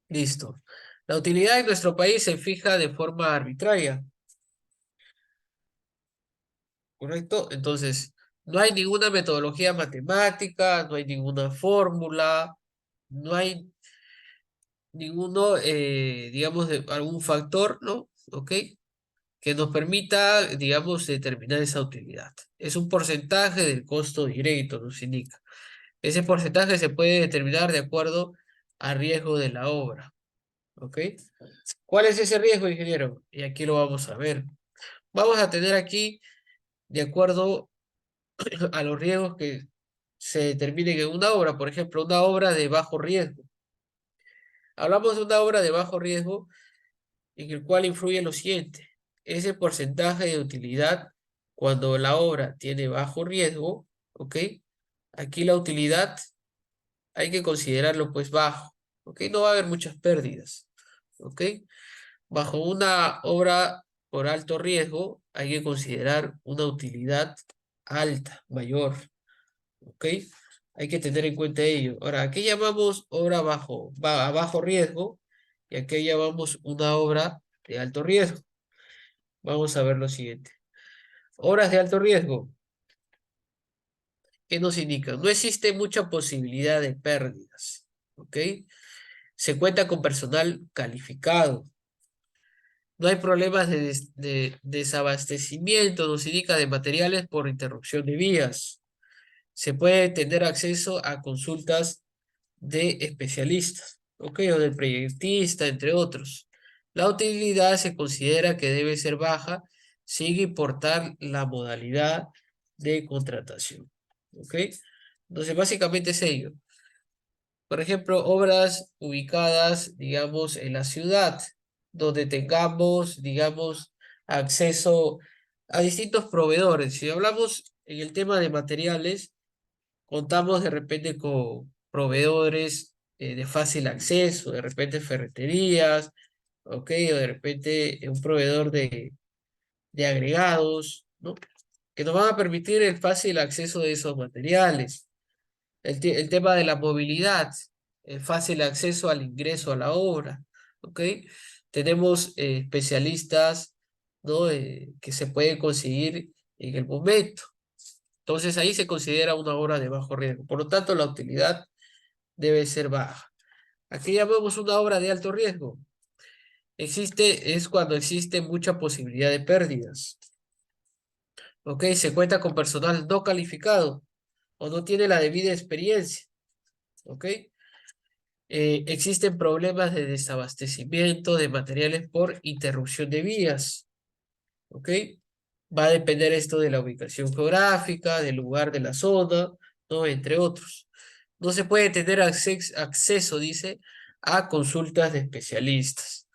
Listo. La utilidad en nuestro país se fija de forma arbitraria, ¿correcto? Entonces, no hay ninguna metodología matemática, no hay ninguna fórmula, no hay ninguno, digamos, de algún factor, ¿no? ¿Ok? Que nos permita, digamos, determinar esa utilidad. Es un porcentaje del costo directo, nos indica. Ese porcentaje se puede determinar de acuerdo al riesgo de la obra, ¿ok? ¿Cuál es ese riesgo, ingeniero? Y aquí lo vamos a ver. Vamos a tener aquí, de acuerdo a los riesgos que se determinen en una obra, por ejemplo, una obra de bajo riesgo. Hablamos de una obra de bajo riesgo en el cual influye lo siguiente. Ese porcentaje de utilidad cuando la obra tiene bajo riesgo, ¿ok? Aquí la utilidad hay que considerarlo pues bajo, ¿ok? No va a haber muchas pérdidas, ¿ok? Bajo una obra por alto riesgo hay que considerar una utilidad alta, mayor, ¿ok? Hay que tener en cuenta ello. Ahora, aquí llamamos obra a bajo riesgo y aquí llamamos una obra de alto riesgo. Vamos a ver lo siguiente. Obras de alto riesgo. ¿Qué nos indican? No existe mucha posibilidad de pérdidas, ¿ok? Se cuenta con personal calificado. No hay problemas de desabastecimiento, nos indica, de materiales por interrupción de vías. Se puede tener acceso a consultas de especialistas, ¿ok? O del proyectista, entre otros. La utilidad se considera que debe ser baja sin importar la modalidad de contratación, ¿ok? Entonces, básicamente es ello. Por ejemplo, obras ubicadas, digamos, en la ciudad, donde tengamos, digamos, acceso a distintos proveedores. Si hablamos en el tema de materiales, contamos de repente con proveedores de fácil acceso, de repente ferreterías, ¿ok? O de repente un proveedor de agregados, ¿no? Que nos van a permitir el fácil acceso de esos materiales. El tema de la movilidad, el fácil acceso al ingreso a la obra, ¿ok? Tenemos especialistas, ¿no? Que se pueden conseguir en el momento. Entonces ahí se considera una obra de bajo riesgo. Por lo tanto, la utilidad debe ser baja. Aquí llamamos una obra de alto riesgo. Es cuando existe mucha posibilidad de pérdidas. ¿Ok? Se cuenta con personal no calificado o no tiene la debida experiencia. ¿Ok? Existen problemas de desabastecimiento de materiales por interrupción de vías. ¿Ok? Va a depender esto de la ubicación geográfica, del lugar de la zona, ¿no? Entre otros. No se puede tener acceso, dice, a consultas de especialistas.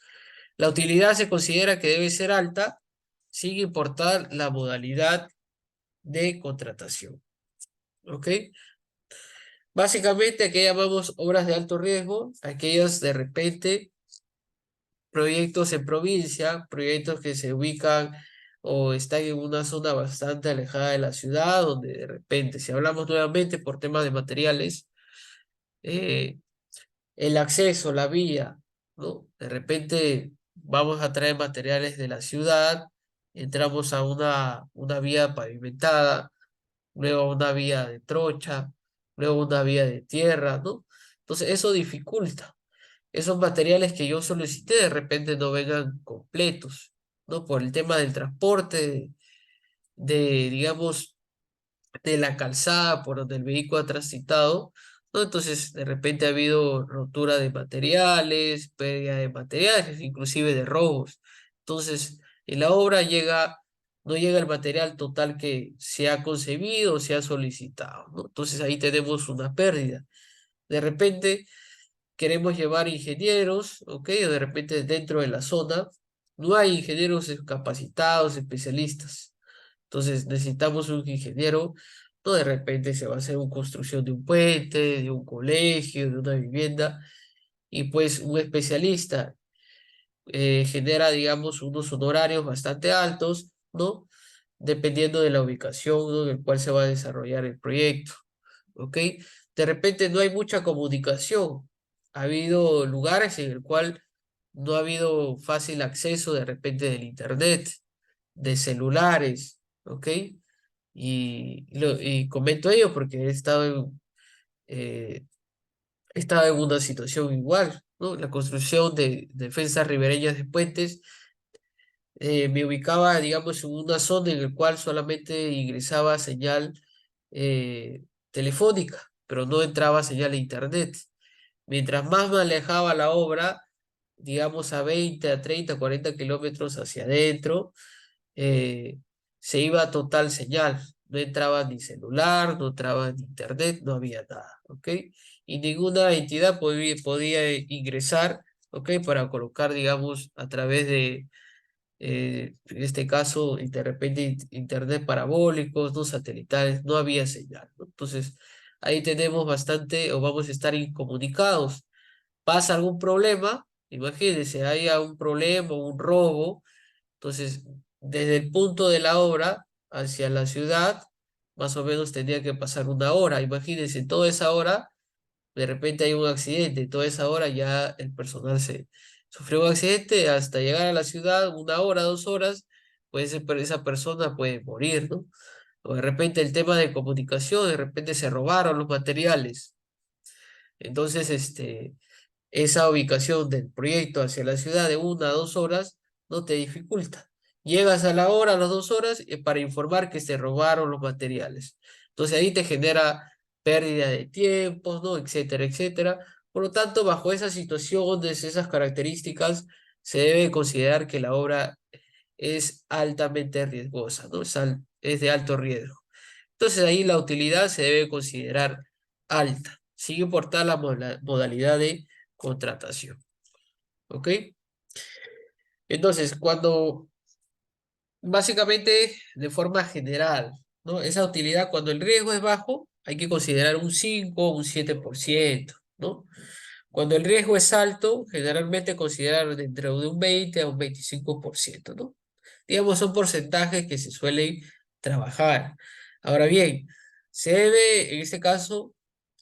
La utilidad se considera que debe ser alta sin importar la modalidad de contratación. ¿Ok? Básicamente, aquí llamamos obras de alto riesgo, aquellas de repente proyectos en provincia, proyectos que se ubican o están en una zona bastante alejada de la ciudad, donde de repente, si hablamos nuevamente por temas de materiales, eh, el acceso, la vía, ¿no? De repente vamos a traer materiales de la ciudad, entramos a una vía pavimentada, luego una vía de trocha, luego una vía de tierra, ¿no? Entonces eso dificulta. Esos materiales que yo solicité de repente no vengan completos, ¿no? Por el tema del transporte, digamos, de la calzada por donde el vehículo ha transitado, ¿no? Entonces, de repente ha habido rotura de materiales, pérdida de materiales, inclusive de robos. Entonces, en la obra no llega el material total que se ha concebido o se ha solicitado, ¿no? Entonces ahí tenemos una pérdida. De repente queremos llevar ingenieros, ¿ok? O de repente dentro de la zona no hay ingenieros capacitados, especialistas. Entonces necesitamos un ingeniero, no de repente se va a hacer una construcción de un puente, de un colegio, de una vivienda, y pues un especialista genera, digamos, unos honorarios bastante altos, ¿no? Dependiendo de la ubicación, ¿no? en el cual se va a desarrollar el proyecto, ¿ok? De repente no hay mucha comunicación. Ha habido lugares en el cual no ha habido fácil acceso de repente del internet, de celulares, ¿ok? Y comento ello porque eh, he estado en una situación igual, ¿no? La construcción de defensas ribereñas de puentes me ubicaba, digamos, en una zona en la cual solamente ingresaba señal telefónica, pero no entraba señal de internet. Mientras más me alejaba la obra, digamos a 20, a 30, 40 kilómetros hacia adentro, eh, se iba a total señal. No entraba ni celular, no entraba ni internet, no había nada, ¿ok? Y ninguna entidad podía ingresar, ¿ok? Para colocar, digamos, a través de, en este caso, y de repente internet parabólicos, no satelitales, no había señal, ¿no? Entonces, ahí tenemos bastante, o vamos a estar incomunicados. Pasa algún problema, imagínense, hay un problema, un robo, entonces, desde el punto de la obra hacia la ciudad, más o menos tendría que pasar una hora. Imagínense, toda esa hora, de repente hay un accidente, toda esa hora ya el personal se sufrió un accidente, hasta llegar a la ciudad, una hora, 2 horas, pues esa persona puede morir, ¿no? O de repente el tema de comunicación, de repente se robaron los materiales. Entonces, esa ubicación del proyecto hacia la ciudad de 1 a 2 horas no te dificulta. Llegas a la hora, a las 2 horas, para informar que se robaron los materiales. Entonces ahí te genera pérdida de tiempos, ¿no? Etcétera, etcétera. Por lo tanto, bajo esas situaciones, esas características, se debe considerar que la obra es altamente riesgosa, ¿no? Es de alto riesgo. Entonces ahí la utilidad se debe considerar alta, sin importar la modalidad de contratación. ¿Ok? Entonces, básicamente, de forma general, ¿no? Esa utilidad, cuando el riesgo es bajo, hay que considerar un 5 o un 7%, ¿no? Cuando el riesgo es alto, generalmente considerar entre de un 20 a un 25%, ¿no? Digamos, son porcentajes que se suelen trabajar. Ahora bien, se debe, en este caso,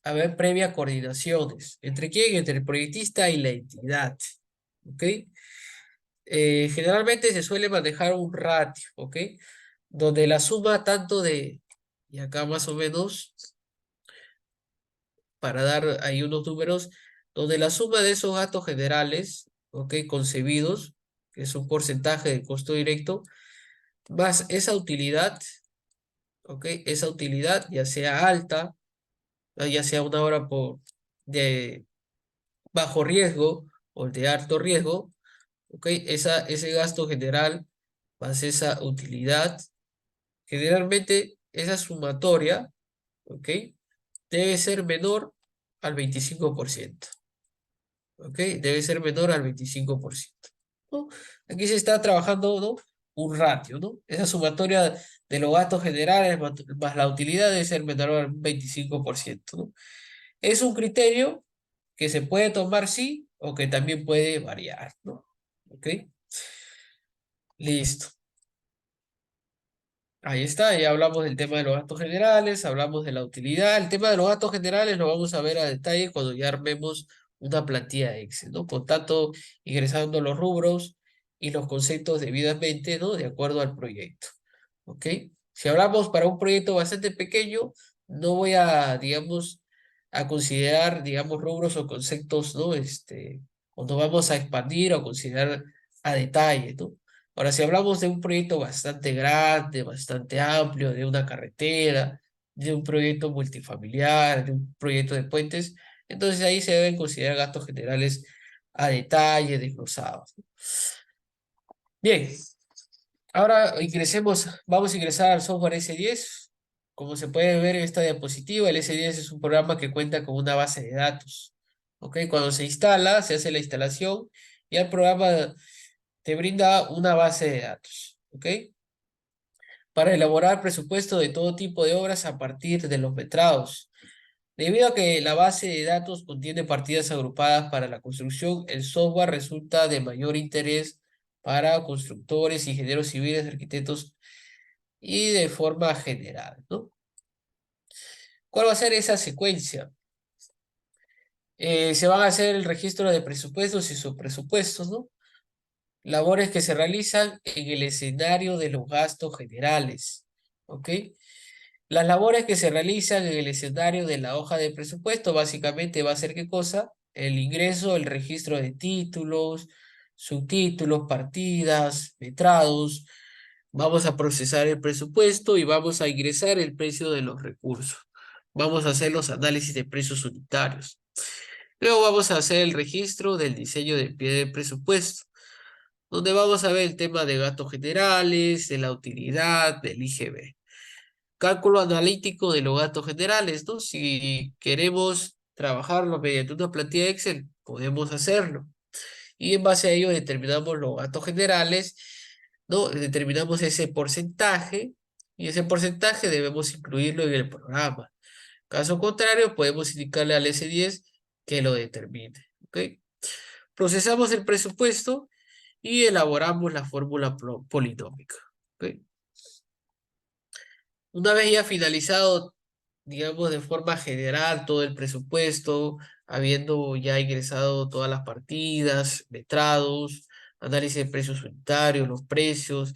haber previas coordinaciones. ¿Entre quién? Entre el proyectista y la entidad. ¿Ok? Generalmente se suele manejar un ratio, ¿ok? Donde la suma tanto y acá más o menos, para dar ahí unos números, donde la suma de esos gastos generales, ¿ok? Concebidos, que es un porcentaje de costo directo, más esa utilidad, ¿ok? Esa utilidad, ya sea alta, ya sea una obra de bajo riesgo o de alto riesgo, ¿ok? Ese gasto general más esa utilidad, generalmente esa sumatoria, ¿ok? Debe ser menor al 25%, ¿ok? Debe ser menor al 25%, ¿no? Aquí se está trabajando, ¿no? Un ratio, ¿no? Esa sumatoria de los gastos generales más la utilidad debe ser menor al 25%, ¿no? Es un criterio que se puede tomar sí o que también puede variar, ¿no? ¿Ok? Listo. Ahí está, ya hablamos del tema de los gastos generales, hablamos de la utilidad. El tema de los gastos generales lo vamos a ver a detalle cuando ya armemos una plantilla de Excel, ¿no? Por tanto, ingresando los rubros y los conceptos debidamente, ¿no? De acuerdo al proyecto, ¿ok? Si hablamos para un proyecto bastante pequeño, no voy a, digamos, a considerar, digamos, rubros o conceptos, ¿no? O no vamos a expandir o considerar a detalle, ¿no? Ahora, si hablamos de un proyecto bastante grande, bastante amplio, de una carretera, de un proyecto multifamiliar, de un proyecto de puentes, entonces ahí se deben considerar gastos generales a detalle, desglosados. Bien, ahora vamos a ingresar al software S10. Como se puede ver en esta diapositiva, el S10 es un programa que cuenta con una base de datos. ¿Ok? Cuando se instala, se hace la instalación y el programa te brinda una base de datos. ¿Ok? Para elaborar presupuesto de todo tipo de obras a partir de los metrados. Debido a que la base de datos contiene partidas agrupadas para la construcción, el software resulta de mayor interés para constructores, ingenieros civiles, arquitectos y de forma general, ¿no? ¿Cuál va a ser esa secuencia? Se van a hacer el registro de presupuestos y subpresupuestos, ¿no? Labores que se realizan en el escenario de los gastos generales, ¿ok? Las labores que se realizan en el escenario de la hoja de presupuesto básicamente va a ser ¿qué cosa? El ingreso, el registro de títulos, subtítulos, partidas, metrados. Vamos a procesar el presupuesto y vamos a ingresar el precio de los recursos. Vamos a hacer los análisis de precios unitarios. Luego vamos a hacer el registro del diseño de pie de presupuesto, donde vamos a ver el tema de gastos generales, de la utilidad, del IGB. Cálculo analítico de los gastos generales, ¿no? Si queremos trabajarlo mediante una plantilla de Excel, podemos hacerlo. Y en base a ello determinamos los gastos generales, ¿no? Determinamos ese porcentaje y ese porcentaje debemos incluirlo en el programa. Caso contrario, podemos indicarle al S10 que lo determine, ¿ok? Procesamos el presupuesto y elaboramos la fórmula polinómica, ¿ok? Una vez ya finalizado, digamos, de forma general todo el presupuesto, habiendo ya ingresado todas las partidas, metrados, análisis de precios unitarios, los precios,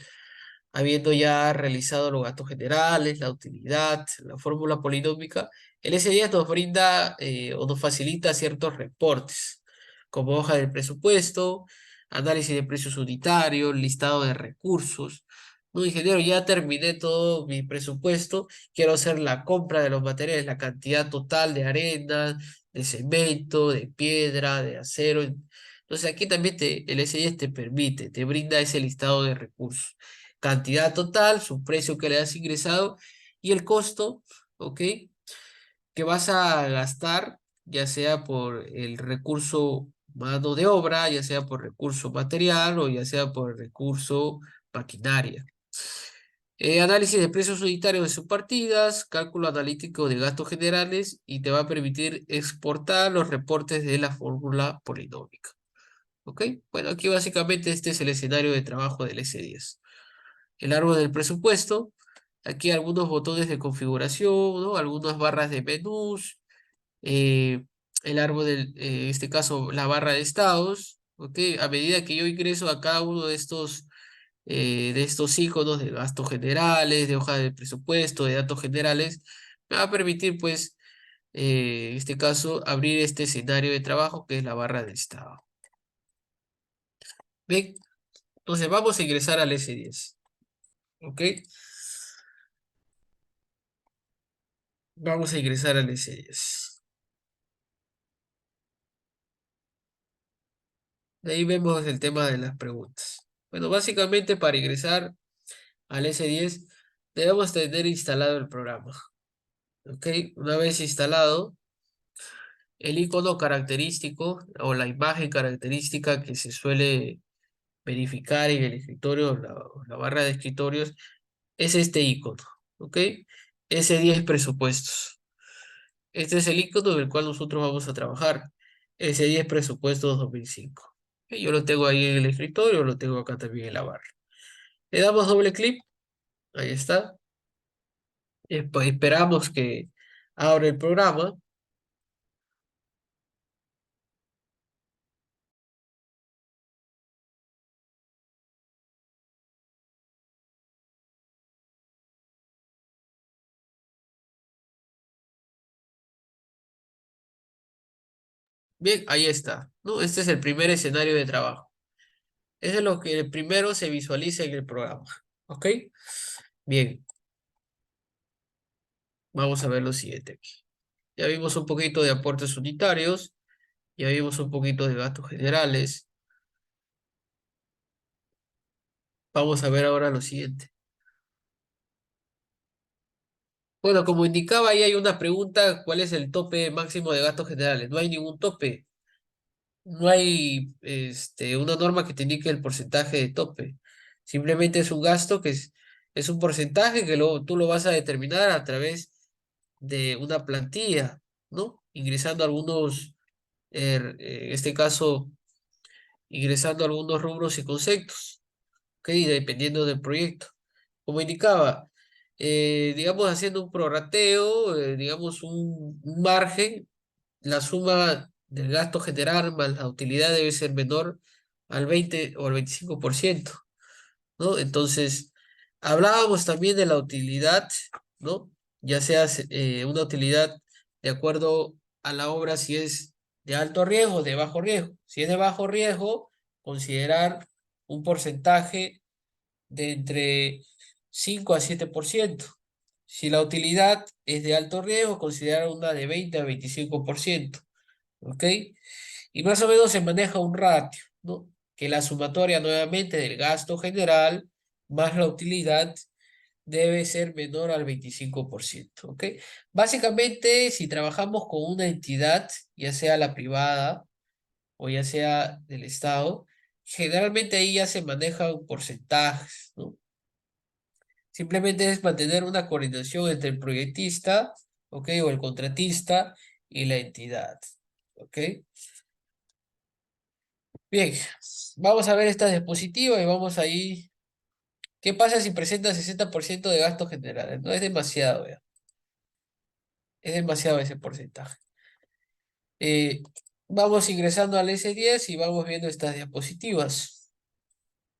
habiendo ya realizado los gastos generales, la utilidad, la fórmula polinómica, el S10 nos brinda o nos facilita ciertos reportes, como hoja del presupuesto, análisis de precios unitarios, listado de recursos. No, ingeniero, ya terminé todo mi presupuesto, quiero hacer la compra de los materiales, la cantidad total de arena, de cemento, de piedra, de acero. Entonces aquí también el S10 te permite, te brinda ese listado de recursos, cantidad total, su precio que le has ingresado y el costo, ¿ok? Que vas a gastar, ya sea por el recurso mano de obra, ya sea por recurso material o ya sea por recurso maquinaria. Análisis de precios unitarios de subpartidas, cálculo analítico de gastos generales y te va a permitir exportar los reportes de la fórmula polinómica. ¿Ok? Bueno, aquí básicamente este es el escenario de trabajo del S10. El árbol del presupuesto, aquí algunos botones de configuración, ¿no? Algunas barras de menús, eh, el árbol en este caso, la barra de estados, ¿ok? A medida que yo ingreso a cada uno de estos iconos de gastos generales, de hoja de presupuesto, de datos generales, me va a permitir, pues, en este caso, abrir este escenario de trabajo que es la barra de estado. Bien, entonces vamos a ingresar al S10, ¿ok? Vamos a ingresar al S10. De ahí vemos el tema de las preguntas. Bueno, básicamente para ingresar al S10 debemos tener instalado el programa. ¿Ok? Una vez instalado, el icono característico o la imagen característica que se suele verificar en el escritorio, la barra de escritorios, es este icono. ¿Ok? S10 presupuestos. Este es el icono del cual nosotros vamos a trabajar. S10 presupuestos 2005. Yo lo tengo ahí en el escritorio, lo tengo acá también en la barra. Le damos doble clic, ahí está. Pues esperamos que abra el programa. Bien, ahí está, ¿no? Este es el primer escenario de trabajo. Eso es lo que primero se visualiza en el programa. ¿Ok? Bien, vamos a ver lo siguiente aquí. Ya vimos un poquito de aportes unitarios, ya vimos un poquito de gastos generales. Vamos a ver ahora lo siguiente. Bueno, como indicaba, ahí hay una pregunta, ¿cuál es el tope máximo de gastos generales? No hay ningún tope. No hay una norma que te indique el porcentaje de tope. Simplemente es un gasto es un porcentaje que luego tú lo vas a determinar a través de una plantilla, ¿no? Ingresando algunos, en este caso, ingresando algunos rubros y conceptos, ¿ok? Dependiendo del proyecto. Como indicaba, haciendo un prorrateo, digamos un margen, la suma del gasto general más la utilidad debe ser menor al 20 o al 25%, ¿no? Entonces, hablábamos también de la utilidad, ¿no? Ya sea una utilidad de acuerdo a la obra si es de alto riesgo o de bajo riesgo. Si es de bajo riesgo, considerar un porcentaje de entre 5 a 7%. Si la utilidad es de alto riesgo, considerar una de 20 a 25%. ¿Ok? Y más o menos se maneja un ratio, ¿no? Que la sumatoria nuevamente del gasto general más la utilidad debe ser menor al 25%, ¿ok? Básicamente, si trabajamos con una entidad, ya sea la privada o ya sea del Estado, generalmente ahí ya se manejan porcentajes, ¿no? Simplemente es mantener una coordinación entre el proyectista, ¿ok? O el contratista y la entidad, ¿ok? Bien, vamos a ver esta diapositiva y vamos ahí. ¿Qué pasa si presenta 60% de gastos generales? No es demasiado, ya. Es demasiado ese porcentaje. Eh, Vamos ingresando al S10 y vamos viendo estas diapositivas.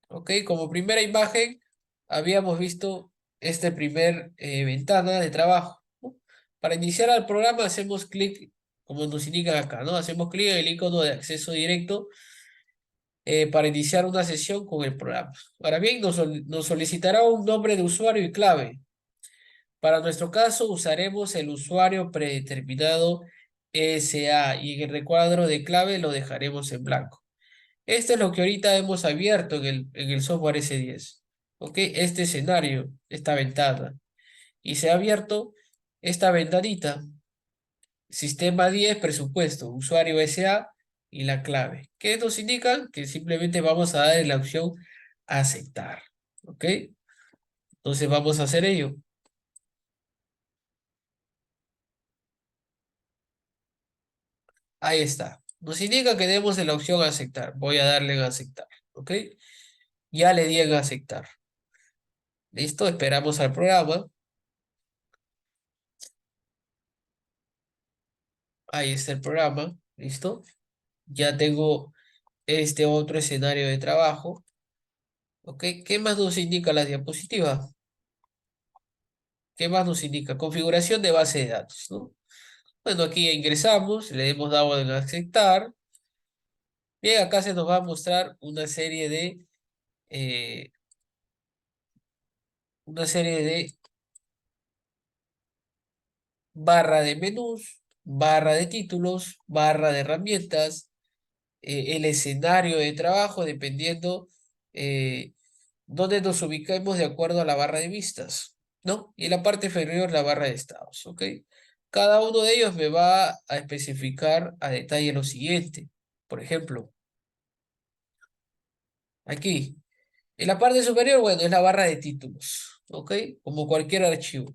¿Ok? Como primera imagen, habíamos visto este primer ventana de trabajo, ¿no? Para iniciar al programa hacemos clic, como nos indican acá, ¿no? Hacemos clic en el icono de acceso directo para iniciar una sesión con el programa. Ahora bien, nos solicitará un nombre de usuario y clave. Para nuestro caso, usaremos el usuario predeterminado SA y en el recuadro de clave lo dejaremos en blanco. Esto es lo que ahorita hemos abierto en el software S10. ¿Ok? Este escenario, esta ventana. Y se ha abierto esta ventanita. Sistema 10, presupuesto, usuario SA y la clave. ¿Qué nos indican? Que simplemente vamos a dar la opción aceptar. ¿Ok? Entonces vamos a hacer ello. Ahí está. Nos indica que demos la opción aceptar. Voy a darle en aceptar. ¿Ok? Ya le di en aceptar. ¿Listo? Esperamos al programa. Ahí está el programa. ¿Listo? Ya tengo este otro escenario de trabajo. ¿Ok? ¿Qué más nos indica la diapositiva? ¿Qué más nos indica? Configuración de base de datos, ¿no? Bueno, aquí ingresamos, le hemos dado en aceptar. Bien, acá se nos va a mostrar eh, una serie de barra de menús, barra de títulos, barra de herramientas, el escenario de trabajo, dependiendo eh, dónde nos ubicamos de acuerdo a la barra de vistas, ¿no? Y en la parte inferior la barra de estados, ¿ok? Cada uno de ellos me va a especificar a detalle lo siguiente. Por ejemplo, aquí, en la parte superior, bueno, es la barra de títulos, ¿ok? Como cualquier archivo.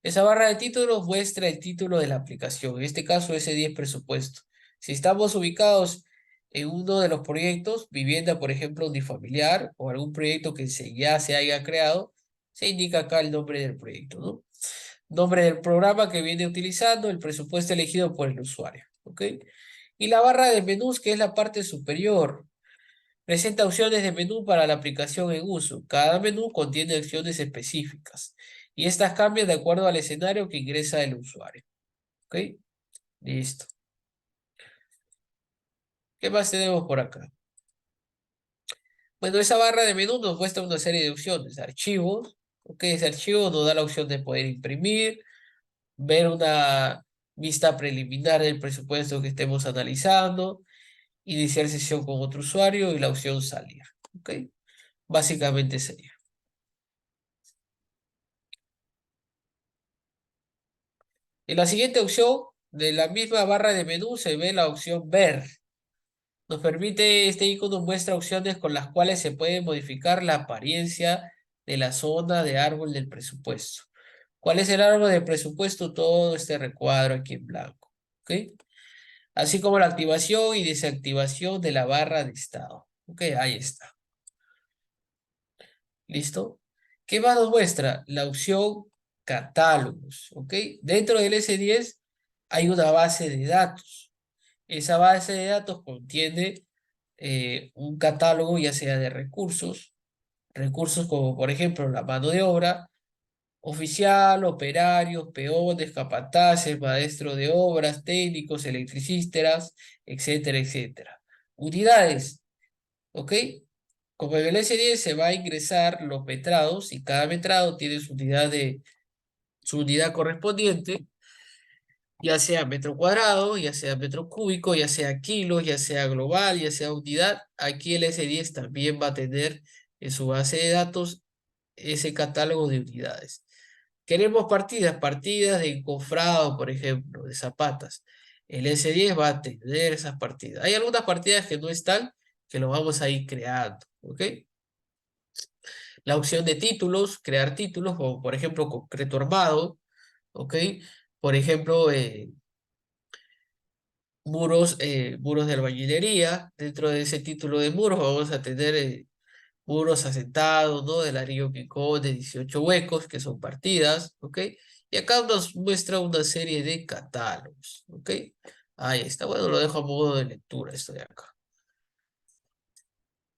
Esa barra de títulos muestra el título de la aplicación, en este caso S10 presupuesto. Si estamos ubicados en uno de los proyectos, vivienda, por ejemplo, unifamiliar o algún proyecto que ya se haya creado, se indica acá el nombre del proyecto, ¿no? Nombre del programa que viene utilizando, el presupuesto elegido por el usuario, ¿ok? Y la barra de menús, que es la parte superior, presenta opciones de menú para la aplicación en uso. Cada menú contiene acciones específicas y estas cambian de acuerdo al escenario que ingresa el usuario. ¿Ok? Listo. ¿Qué más tenemos por acá? Bueno, esa barra de menú nos muestra una serie de opciones. Archivos. ¿Ok? Ese archivo nos da la opción de poder imprimir, ver una vista preliminar del presupuesto que estemos analizando, iniciar sesión con otro usuario y la opción salir. ¿Ok? Básicamente sería. En la siguiente opción de la misma barra de menú se ve la opción ver. Nos permite, este icono muestra opciones con las cuales se puede modificar la apariencia de la zona de árbol del presupuesto. ¿Cuál es el árbol del presupuesto? Todo este recuadro aquí en blanco. ¿Ok? Así como la activación y desactivación de la barra de estado. ¿Ok? Ahí está. ¿Listo? ¿Qué más nos muestra? La opción catálogos. ¿Ok? Dentro del S10 hay una base de datos. Esa base de datos contiene un catálogo ya sea de recursos como por ejemplo la mano de obra, oficial, operarios, peones, capataces, maestros de obras, técnicos, electricistas, etcétera, etcétera. Unidades, ¿ok? Como en el S10 se va a ingresar los metrados y cada metrado tiene su unidad correspondiente, ya sea metro cuadrado, ya sea metro cúbico, ya sea kilos, ya sea global, ya sea unidad. Aquí el S10 también va a tener en su base de datos ese catálogo de unidades. Queremos partidas de encofrado, por ejemplo, de zapatas. El S10 va a tener esas partidas. Hay algunas partidas que no están, que lo vamos a ir creando, ¿ok? La opción de títulos, crear títulos, o por ejemplo, concreto armado, ¿ok? Por ejemplo, muros de albañilería. Dentro de ese título de muros vamos a tener muros asentados, ¿no? De ladrillo picón de 18 huecos, que son partidas, ¿ok? Y acá nos muestra una serie de catálogos, ¿ok? Ahí está, bueno, lo dejo a modo de lectura, esto de acá.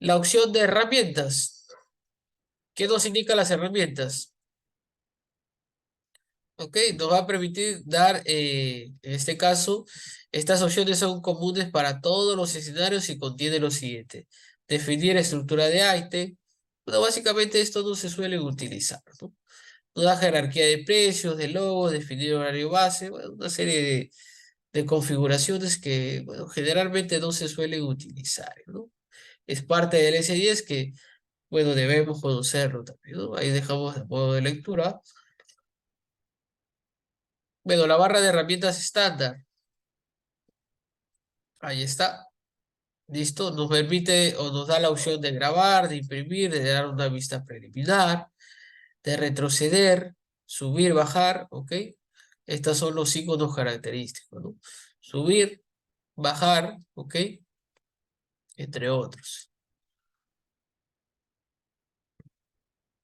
La opción de herramientas. ¿Qué nos indica las herramientas? ¿Ok? Nos va a permitir dar, en este caso, estas opciones son comunes para todos los escenarios y contiene lo siguiente. Definir estructura de ítem. Bueno, básicamente esto no se suele utilizar, ¿no? Nos da jerarquía de precios, de logos, definir horario base, bueno, una serie de configuraciones que, bueno, generalmente no se suelen utilizar, ¿no? Es parte del S10 que, bueno, debemos conocerlo también, ¿no? Ahí dejamos el modo de lectura. Bueno, la barra de herramientas estándar. Ahí está. Listo. Nos permite o nos da la opción de grabar, de imprimir, de dar una vista preliminar, de retroceder, subir, bajar, ¿ok? Estos son los iconos característicos, ¿no? Subir, bajar, ¿ok? Entre otros.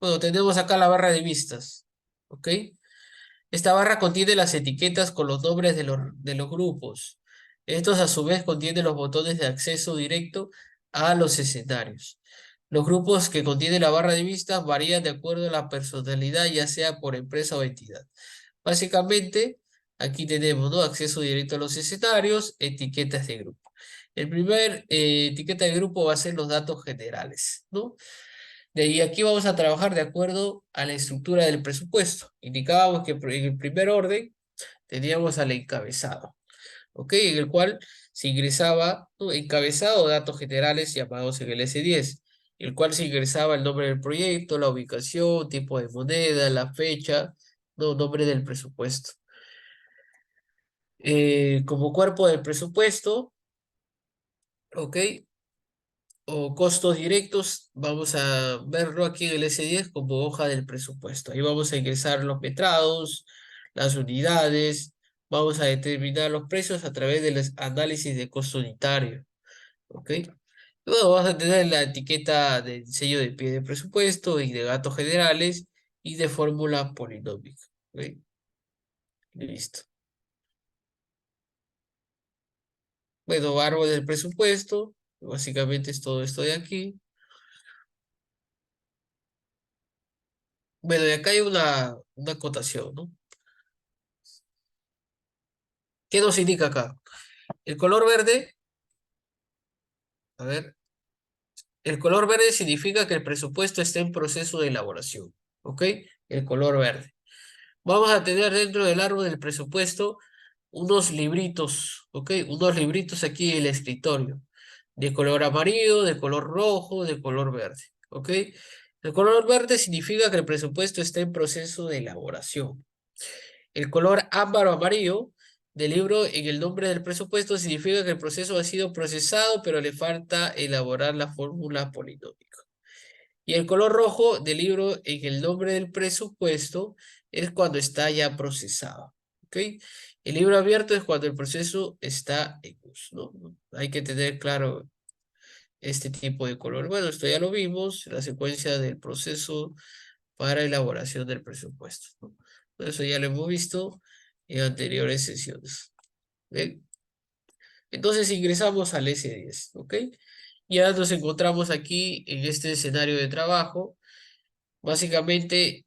Bueno, tenemos acá la barra de vistas, ¿ok? Esta barra contiene las etiquetas con los nombres de los grupos. Estos a su vez contienen los botones de acceso directo a los escenarios. Los grupos que contiene la barra de vistas varían de acuerdo a la personalidad, ya sea por empresa o entidad. Básicamente, aquí tenemos, ¿no? Acceso directo a los escenarios, etiquetas de grupo. El primer etiqueta de grupo va a ser los datos generales, ¿no? De ahí aquí vamos a trabajar de acuerdo a la estructura del presupuesto. Indicábamos que en el primer orden teníamos al encabezado, ¿ok? En el cual se ingresaba, ¿no? Encabezado, datos generales llamados en el S10, el cual se ingresaba el nombre del proyecto, la ubicación, tipo de moneda, la fecha, ¿no? Nombre del presupuesto. Como cuerpo del presupuesto, ¿ok? O costos directos, vamos a verlo aquí en el S10 como hoja del presupuesto. Ahí vamos a ingresar los metrados, las unidades, vamos a determinar los precios a través del análisis de costo unitario. ¿Ok? Luego vamos a tener la etiqueta de diseño de pie de presupuesto y de datos generales y de fórmula polinómica. ¿Ok? Listo. Bueno, árbol del presupuesto, básicamente es todo esto de aquí. Bueno, y acá hay una acotación, ¿no? ¿Qué nos indica acá? El color verde, a ver, el color verde significa que el presupuesto está en proceso de elaboración, ¿ok? El color verde. Vamos a tener dentro del árbol del presupuesto unos libritos, ¿ok? Unos libritos aquí en el escritorio, de color amarillo, de color rojo, de color verde, ¿ok? El color verde significa que el presupuesto está en proceso de elaboración. El color ámbar o amarillo del libro en el nombre del presupuesto significa que el proceso ha sido procesado, pero le falta elaborar la fórmula polinómica. Y el color rojo del libro en el nombre del presupuesto es cuando está ya procesado. ¿Ok? El libro abierto es cuando el proceso está en uso, ¿no? Hay que tener claro este tipo de color. Bueno, esto ya lo vimos, la secuencia del proceso para elaboración del presupuesto, ¿no? Eso ya lo hemos visto en anteriores sesiones. ¿Bien? Entonces ingresamos al S10, ¿ok? Ya nos encontramos aquí en este escenario de trabajo. Básicamente,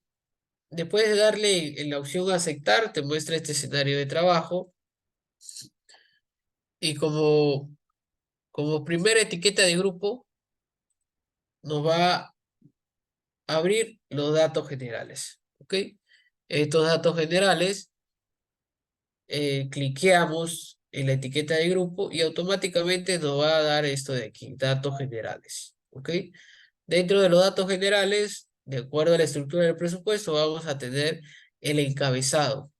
después de darle en la opción aceptar, te muestra este escenario de trabajo y como primera etiqueta de grupo nos va a abrir los datos generales, ¿ok? Estos datos generales, cliqueamos en la etiqueta de grupo y automáticamente nos va a dar esto de aquí, datos generales, ¿ok? Dentro de los datos generales, de acuerdo a la estructura del presupuesto, vamos a tener el encabezado.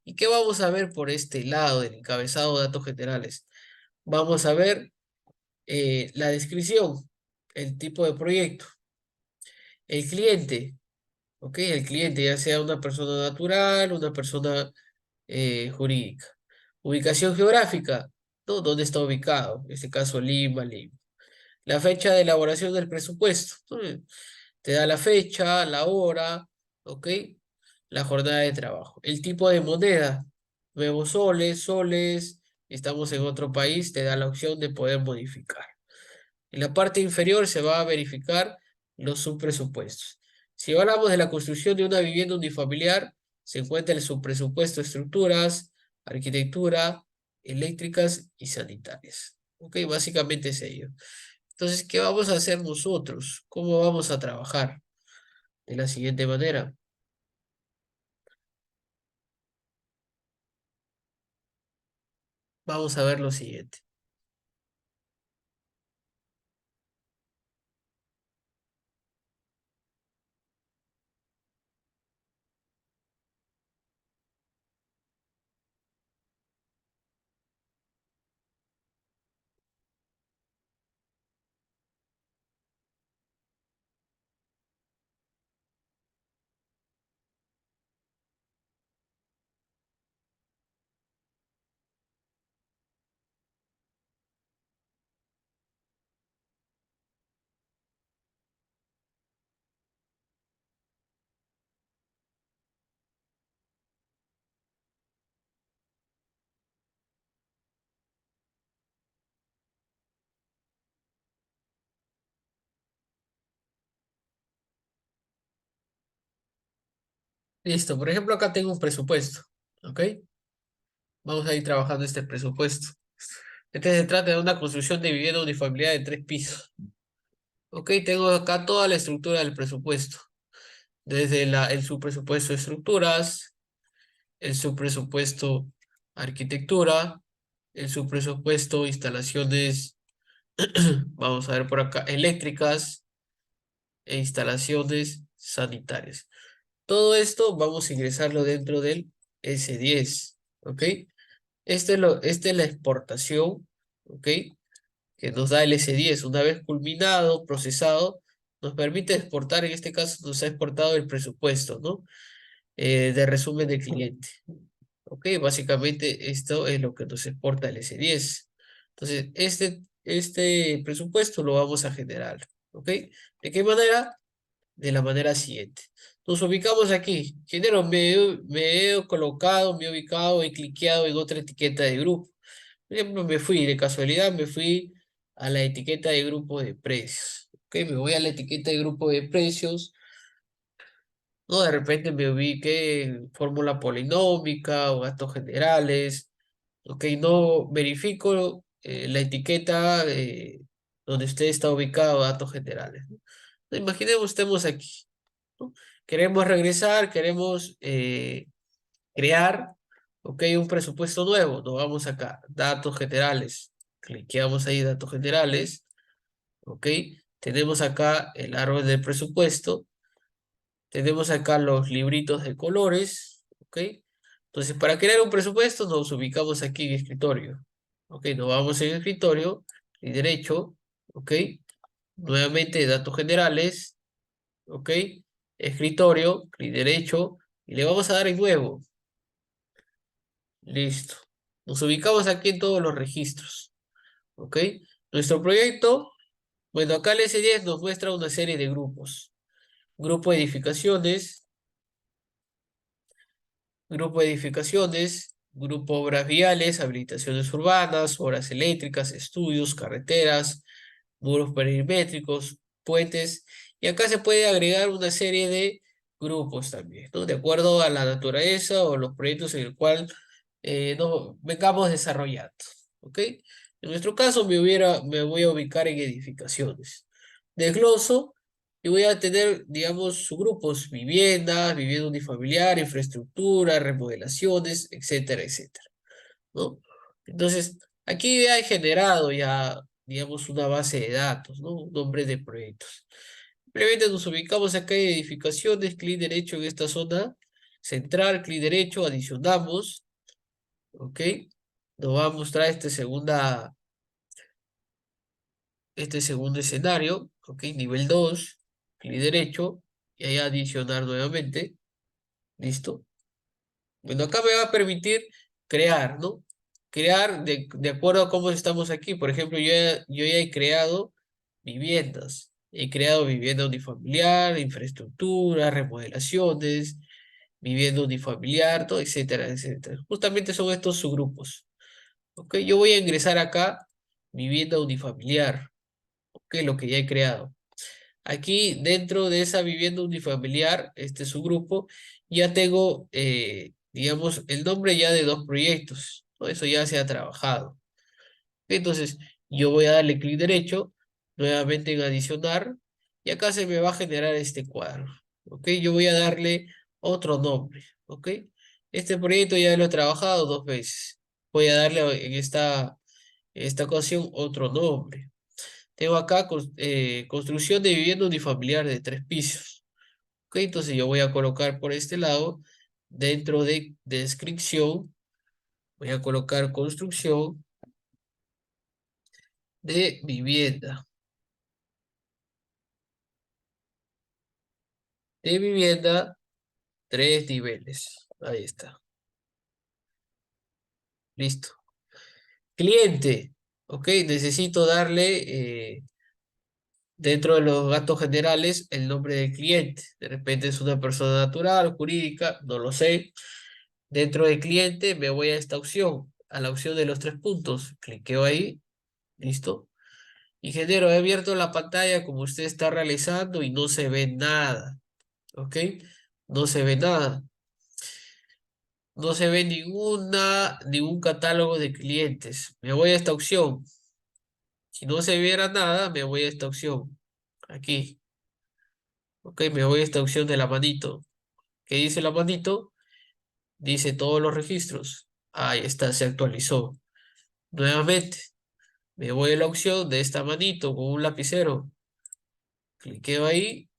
¿Y qué vamos a ver por este lado del encabezado de datos generales? Vamos a ver la descripción, el tipo de proyecto, el cliente, ¿ok? El cliente, ya sea una persona natural, una persona jurídica. Ubicación geográfica, ¿no? ¿Dónde está ubicado? En este caso, Lima, Lima. La fecha de elaboración del presupuesto, ¿no? Te da la fecha, la hora, ¿ok? La jornada de trabajo. El tipo de moneda, nuevos soles, soles, estamos en otro país, te da la opción de poder modificar. En la parte inferior se va a verificar los subpresupuestos. Si hablamos de la construcción de una vivienda unifamiliar, se encuentra el subpresupuesto de estructuras, arquitectura, eléctricas y sanitarias. ¿Ok? Básicamente es ello. Entonces, ¿qué vamos a hacer nosotros? ¿Cómo vamos a trabajar? De la siguiente manera. Vamos a ver lo siguiente. Listo. Por ejemplo, acá tengo un presupuesto. ¿Ok? Vamos a ir trabajando este presupuesto. Este se trata de una construcción de vivienda unifamiliar de 3 pisos. Ok, tengo acá toda la estructura del presupuesto. Desde el subpresupuesto de estructuras, el subpresupuesto arquitectura, el subpresupuesto instalaciones, vamos a ver por acá, eléctricas e instalaciones sanitarias. Todo esto vamos a ingresarlo dentro del S10, ¿ok? Esta es la exportación, ¿ok? Que nos da el S10. Una vez culminado, procesado, nos permite exportar, en este caso nos ha exportado el presupuesto, ¿no? De resumen del cliente. ¿Ok? Básicamente esto es lo que nos exporta el S10. Entonces, este presupuesto lo vamos a generar, ¿ok? ¿De qué manera? De la manera siguiente. Nos ubicamos aquí. Genero, me he colocado, me he ubicado, he cliqueado en otra etiqueta de grupo. Por ejemplo, de casualidad, me fui a la etiqueta de grupo de precios. Ok, me voy a la etiqueta de grupo de precios. No, de repente me ubiqué en fórmula polinómica o gastos generales. Ok, no verifico la etiqueta donde usted está ubicado, datos generales, ¿no? Imaginemos, estemos aquí, ¿no? Queremos regresar, queremos crear, ok, un presupuesto nuevo. Nos vamos acá, datos generales. Cliqueamos ahí, datos generales, ok. Tenemos acá el árbol del presupuesto. Tenemos acá los libritos de colores, ok. Entonces, para crear un presupuesto, nos ubicamos aquí en escritorio. Ok, nos vamos en escritorio y derecho, ok. Nuevamente, datos generales, ok. Escritorio, clic derecho, y le vamos a dar en nuevo. Listo. Nos ubicamos aquí en todos los registros. ¿Ok? Nuestro proyecto, bueno, acá el S10 nos muestra una serie de grupos. Grupo de edificaciones, grupo de edificaciones, Grupo obras viales, habilitaciones urbanas, obras eléctricas, estudios, carreteras, muros perimétricos, puentes, y acá se puede agregar una serie de grupos también, ¿no? De acuerdo a la naturaleza o los proyectos en el cual nos vengamos desarrollando, ¿ok? En nuestro caso me voy a ubicar en edificaciones. Desgloso y voy a tener, digamos, subgrupos, viviendas, vivienda unifamiliar, infraestructura, remodelaciones, etcétera, etcétera, ¿no? Entonces, aquí ya he generado ya, digamos, una base de datos, ¿no? Un nombre de proyectos. Simplemente nos ubicamos acá en edificaciones, clic derecho en esta zona central, clic derecho, adicionamos, ¿ok? Nos va a mostrar este segundo escenario, ¿ok? Nivel 2, clic derecho, y ahí adicionar nuevamente, ¿listo? Bueno, acá me va a permitir crear, ¿no? Crear de acuerdo a cómo estamos aquí. Por ejemplo, yo ya he creado viviendas. He creado vivienda unifamiliar, infraestructura, remodelaciones, vivienda unifamiliar, todo, etcétera, etcétera. Justamente son estos subgrupos. ¿Ok? Yo voy a ingresar acá vivienda unifamiliar, ¿ok? Lo que ya he creado. Aquí dentro de esa vivienda unifamiliar, este subgrupo, ya tengo, digamos, el nombre ya de dos proyectos, ¿no? Eso ya se ha trabajado. Entonces, yo voy a darle clic derecho, nuevamente en adicionar, y acá se me va a generar este cuadro, ¿ok? Yo voy a darle otro nombre, ¿ok? Este proyecto ya lo he trabajado dos veces. Voy a darle en esta ocasión otro nombre. Tengo acá construcción de vivienda unifamiliar de 3 pisos. Ok, entonces yo voy a colocar por este lado, dentro de descripción, voy a colocar construcción de vivienda 3 niveles. Ahí está, listo. Cliente, ok, necesito darle dentro de los gastos generales el nombre del cliente. De repente es una persona natural o jurídica, no lo sé. Dentro de cliente me voy a esta opción, a la opción de los 3 puntos. Cliqueo ahí, listo. Ingeniero, he abierto la pantalla como usted está realizando y no se ve nada, ¿ok? No se ve nada. No se ve ningún catálogo de clientes. Me voy a esta opción. Si no se viera nada, me voy a esta opción. Aquí, ¿ok? Me voy a esta opción de la manito. ¿Qué dice la manito? Dice todos los registros. Ahí está, se actualizó. Nuevamente. Me voy a la opción de esta manito con un lapicero. Cliqueo ahí,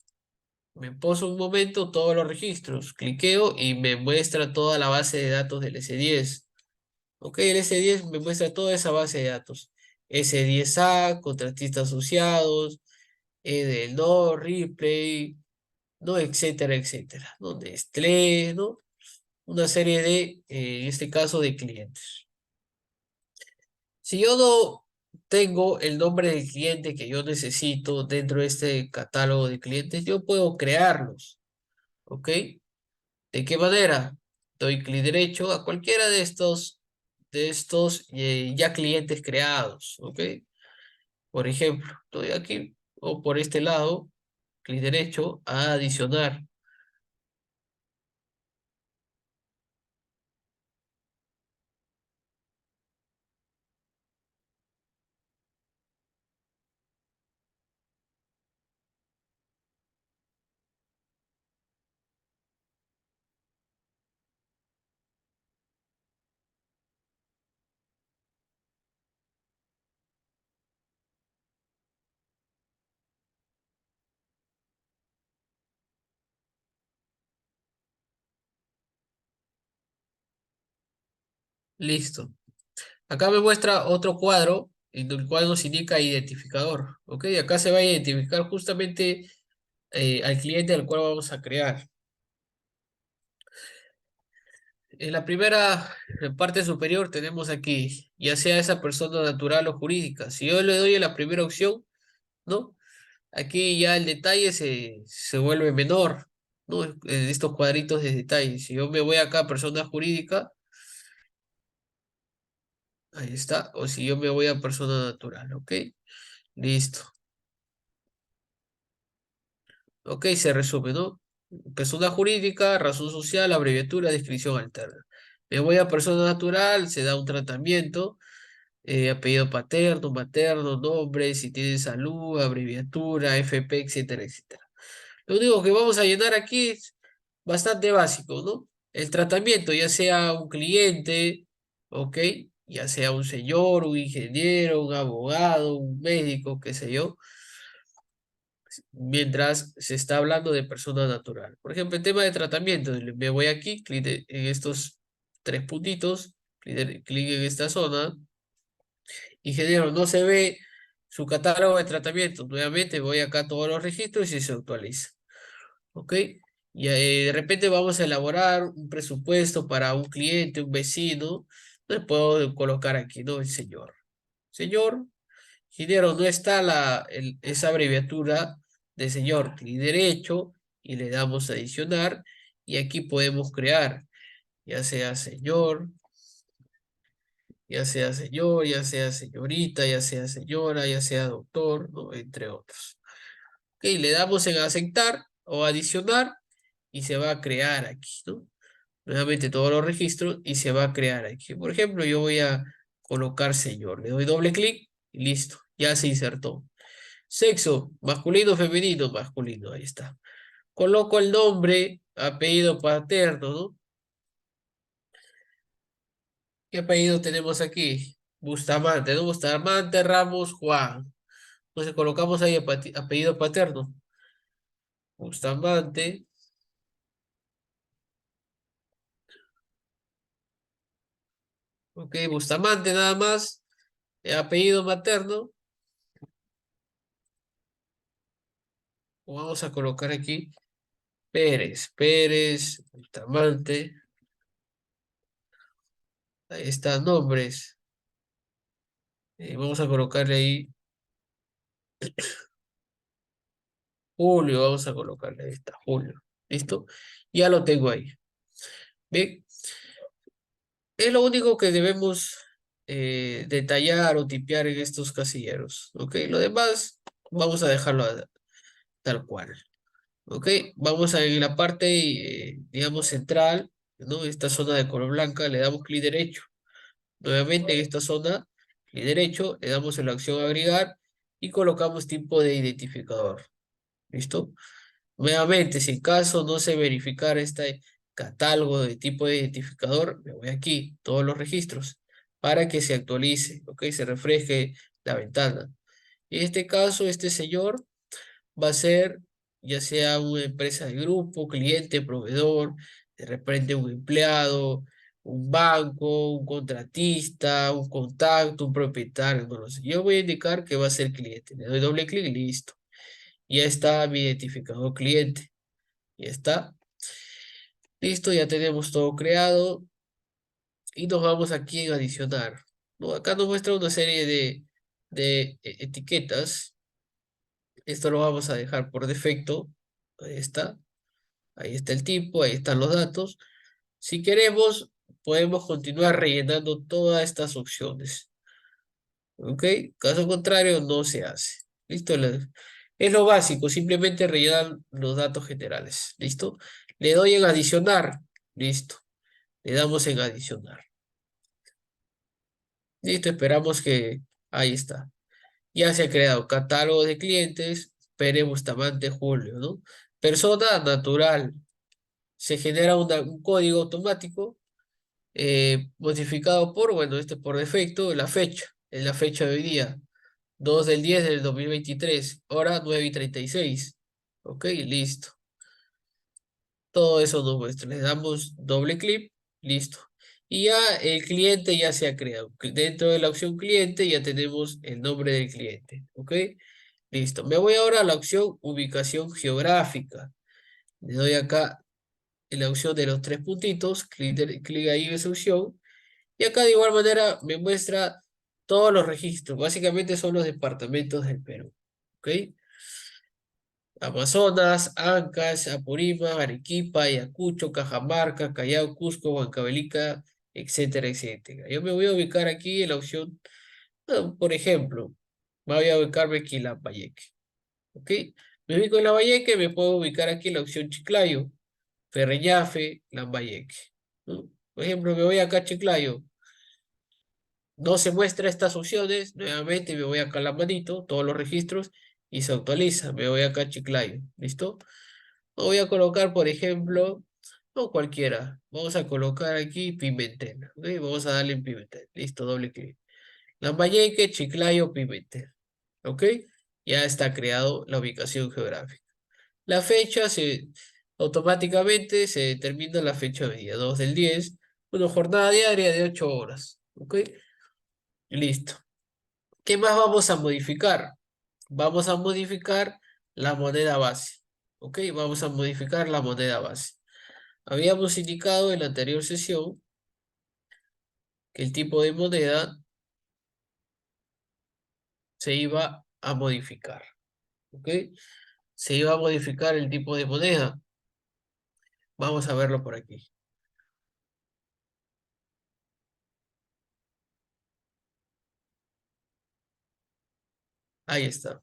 me poso un momento todos los registros. Cliqueo y me muestra toda la base de datos del S10. Ok, el S10 me muestra toda esa base de datos. S10A, contratistas asociados, del no, replay, no, etcétera, etcétera. ¿No? Nestlé, ¿no? Una serie de, en este caso, de clientes. Si yo no tengo el nombre del cliente que yo necesito dentro de este catálogo de clientes, yo puedo crearlos, ¿ok? ¿De qué manera? Doy clic derecho a cualquiera de estos ya clientes creados, ¿ok? Por ejemplo, doy aquí o por este lado, clic derecho a adicionar. Listo. Acá me muestra otro cuadro en el cual nos indica identificador, ¿ok? Acá se va a identificar justamente al cliente al cual vamos a crear. En la primera parte superior tenemos aquí, ya sea esa persona natural o jurídica. Si yo le doy a la primera opción, ¿no? Aquí ya el detalle se vuelve menor, ¿no? Estos cuadritos de detalle. Si yo me voy acá a persona jurídica, Ahí está. O si yo me voy a persona natural, ¿ok? Listo. Ok, se resume, ¿no? Persona jurídica, razón social, abreviatura, descripción alterna. Me voy a persona natural, se da un tratamiento, apellido paterno, materno, nombre, si tiene salud, abreviatura, FP, etcétera, etcétera. Lo único que vamos a llenar aquí es bastante básico, ¿no? El tratamiento, ya sea un cliente, ¿ok? Ya sea un señor, un ingeniero, un abogado, un médico, qué sé yo, mientras se está hablando de persona natural. Por ejemplo, el tema de tratamiento, me voy aquí, en estos tres puntitos, clic en esta zona. Ingeniero, no se ve su catálogo de tratamiento. Nuevamente voy acá a todos los registros y se actualiza. ¿Ok? Y de repente vamos a elaborar un presupuesto para un cliente, un vecino. Le puedo colocar aquí, ¿no? El señor. Señor, ingeniero, no está esa abreviatura de señor. Clic derecho y le damos a adicionar. Y aquí podemos crear, ya sea señor, ya sea señor, ya sea señorita, ya sea señora, ya sea doctor, ¿no? Entre otros. Ok, le damos en aceptar o adicionar y se va a crear aquí, ¿no? Nuevamente todos los registros y se va a crear aquí. Por ejemplo, yo voy a colocar señor. Le doy doble clic y listo, ya se insertó. Sexo, masculino, femenino, masculino, ahí está. Coloco el nombre, apellido paterno, ¿no? ¿Qué apellido tenemos aquí? Bustamante, ¿no? Bustamante Ramos Juan. Entonces colocamos ahí apellido paterno. Bustamante, ok, Bustamante nada más. Apellido materno. Vamos a colocar aquí Pérez, Pérez, Bustamante. Ahí están nombres. Vamos a colocarle ahí Julio. Vamos a colocarle ahí está Julio. ¿Listo? Ya lo tengo ahí. Bien, es lo único que debemos detallar o tipear en estos casilleros. ¿Ok? Lo demás vamos a dejarlo tal cual. ¿Ok? Vamos a en la parte, digamos, central, ¿no? Esta zona de color blanca, le damos clic derecho. Nuevamente en esta zona, clic derecho, le damos en la opción agregar y colocamos tipo de identificador. ¿Listo? Nuevamente, si en caso no se verificara este catálogo de tipo de identificador, me voy aquí, todos los registros, para que se actualice, ¿ok? Se refresque la ventana. En este caso, este señor va a ser ya sea una empresa de grupo, cliente, proveedor, de repente un empleado, un banco, un contratista, un contacto, un propietario, no lo sé. Yo voy a indicar que va a ser cliente. Le doy doble clic y listo. Ya está mi identificador cliente. Ya está. Listo, ya tenemos todo creado y nos vamos aquí en adicionar. ¿No? Acá nos muestra una serie de etiquetas. Esto lo vamos a dejar por defecto. Ahí está. Ahí está el tipo, ahí están los datos. Si queremos, podemos continuar rellenando todas estas opciones. ¿Ok? Caso contrario, no se hace. ¿Listo? Es lo básico, simplemente rellenar los datos generales. ¿Listo? Le doy en adicionar. Listo. Le damos en adicionar. Listo, esperamos que... Ahí está. Ya se ha creado catálogo de clientes. Pere Bustamante Julio, ¿no? Persona natural. Se genera un código automático modificado por, bueno, este por defecto, la fecha, es la fecha de hoy día, 2 del 10 del 2023 hora 9:36. Ok, listo. Todo eso nos muestra. Le damos doble clic, listo. Y ya el cliente ya se ha creado. Dentro de la opción cliente ya tenemos el nombre del cliente. Ok, listo. Me voy ahora a la opción ubicación geográfica. Le doy acá en la opción de los tres puntitos, clic ahí en esa opción. Y acá de igual manera me muestra todos los registros. Básicamente son los departamentos del Perú. ¿Ok? Amazonas, Ancash, Apurímac, Arequipa, Ayacucho, Cajamarca, Callao, Cusco, Huancavelica etcétera, etcétera. Yo me voy a ubicar aquí en la opción, por ejemplo, voy a ubicarme aquí en Lambayeque, ¿ok? Me ubico en Lambayeque, me puedo ubicar aquí en la opción Chiclayo, Ferreñafe, Lambayeque, ¿no? Por ejemplo, me voy acá a Chiclayo, no se muestra estas opciones, nuevamente me voy acá a la manito, todos los registros, y se actualiza, me voy acá a Chiclayo, ¿listo? Voy a colocar, por ejemplo, no cualquiera, vamos a colocar aquí Pimentel, ¿ok? Vamos a darle en Pimentel, listo, doble clic. Lambayeque, Chiclayo, Pimentel, ¿ok? Ya está creado la ubicación geográfica. La fecha automáticamente se determina la fecha de día 2 del 10, una jornada diaria de 8 horas, ¿ok? Listo. ¿Qué más vamos a modificar? Vamos a modificar la moneda base, ¿ok? Vamos a modificar la moneda base. Habíamos indicado en la anterior sesión que el tipo de moneda se iba a modificar, ¿ok? Se iba a modificar el tipo de moneda. Vamos a verlo por aquí. Ahí está.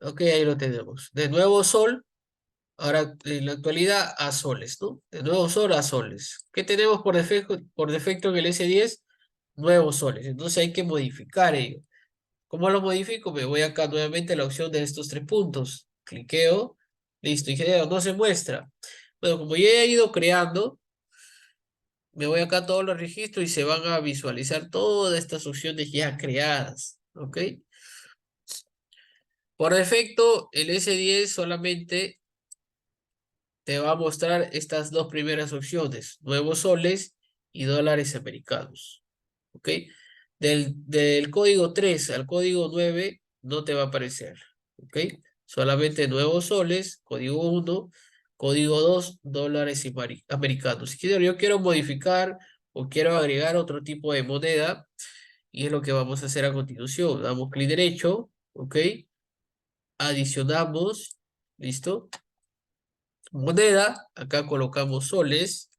Ok, ahí lo tenemos. De nuevo sol, ahora en la actualidad a soles, ¿no? De nuevo sol a soles. ¿Qué tenemos por defecto en el S10? Nuevos soles. Entonces hay que modificar ello. ¿Cómo lo modifico? Me voy acá nuevamente a la opción de estos tres puntos. Cliqueo. Listo. Ingeniero, no se muestra. Bueno, como ya he ido creando, me voy acá a todos los registros y se van a visualizar todas estas opciones ya creadas. ¿Ok? Por defecto, el S10 solamente te va a mostrar estas dos primeras opciones, nuevos soles y dólares americanos. ¿Ok? Del código 3 al código 9 no te va a aparecer. ¿Ok? Solamente nuevos soles, código 1, código 2, dólares americanos. Si yo quiero modificar o quiero agregar otro tipo de moneda, y es lo que vamos a hacer a continuación. Damos clic derecho, ¿ok? Adicionamos, ¿listo? Moneda, acá colocamos soles,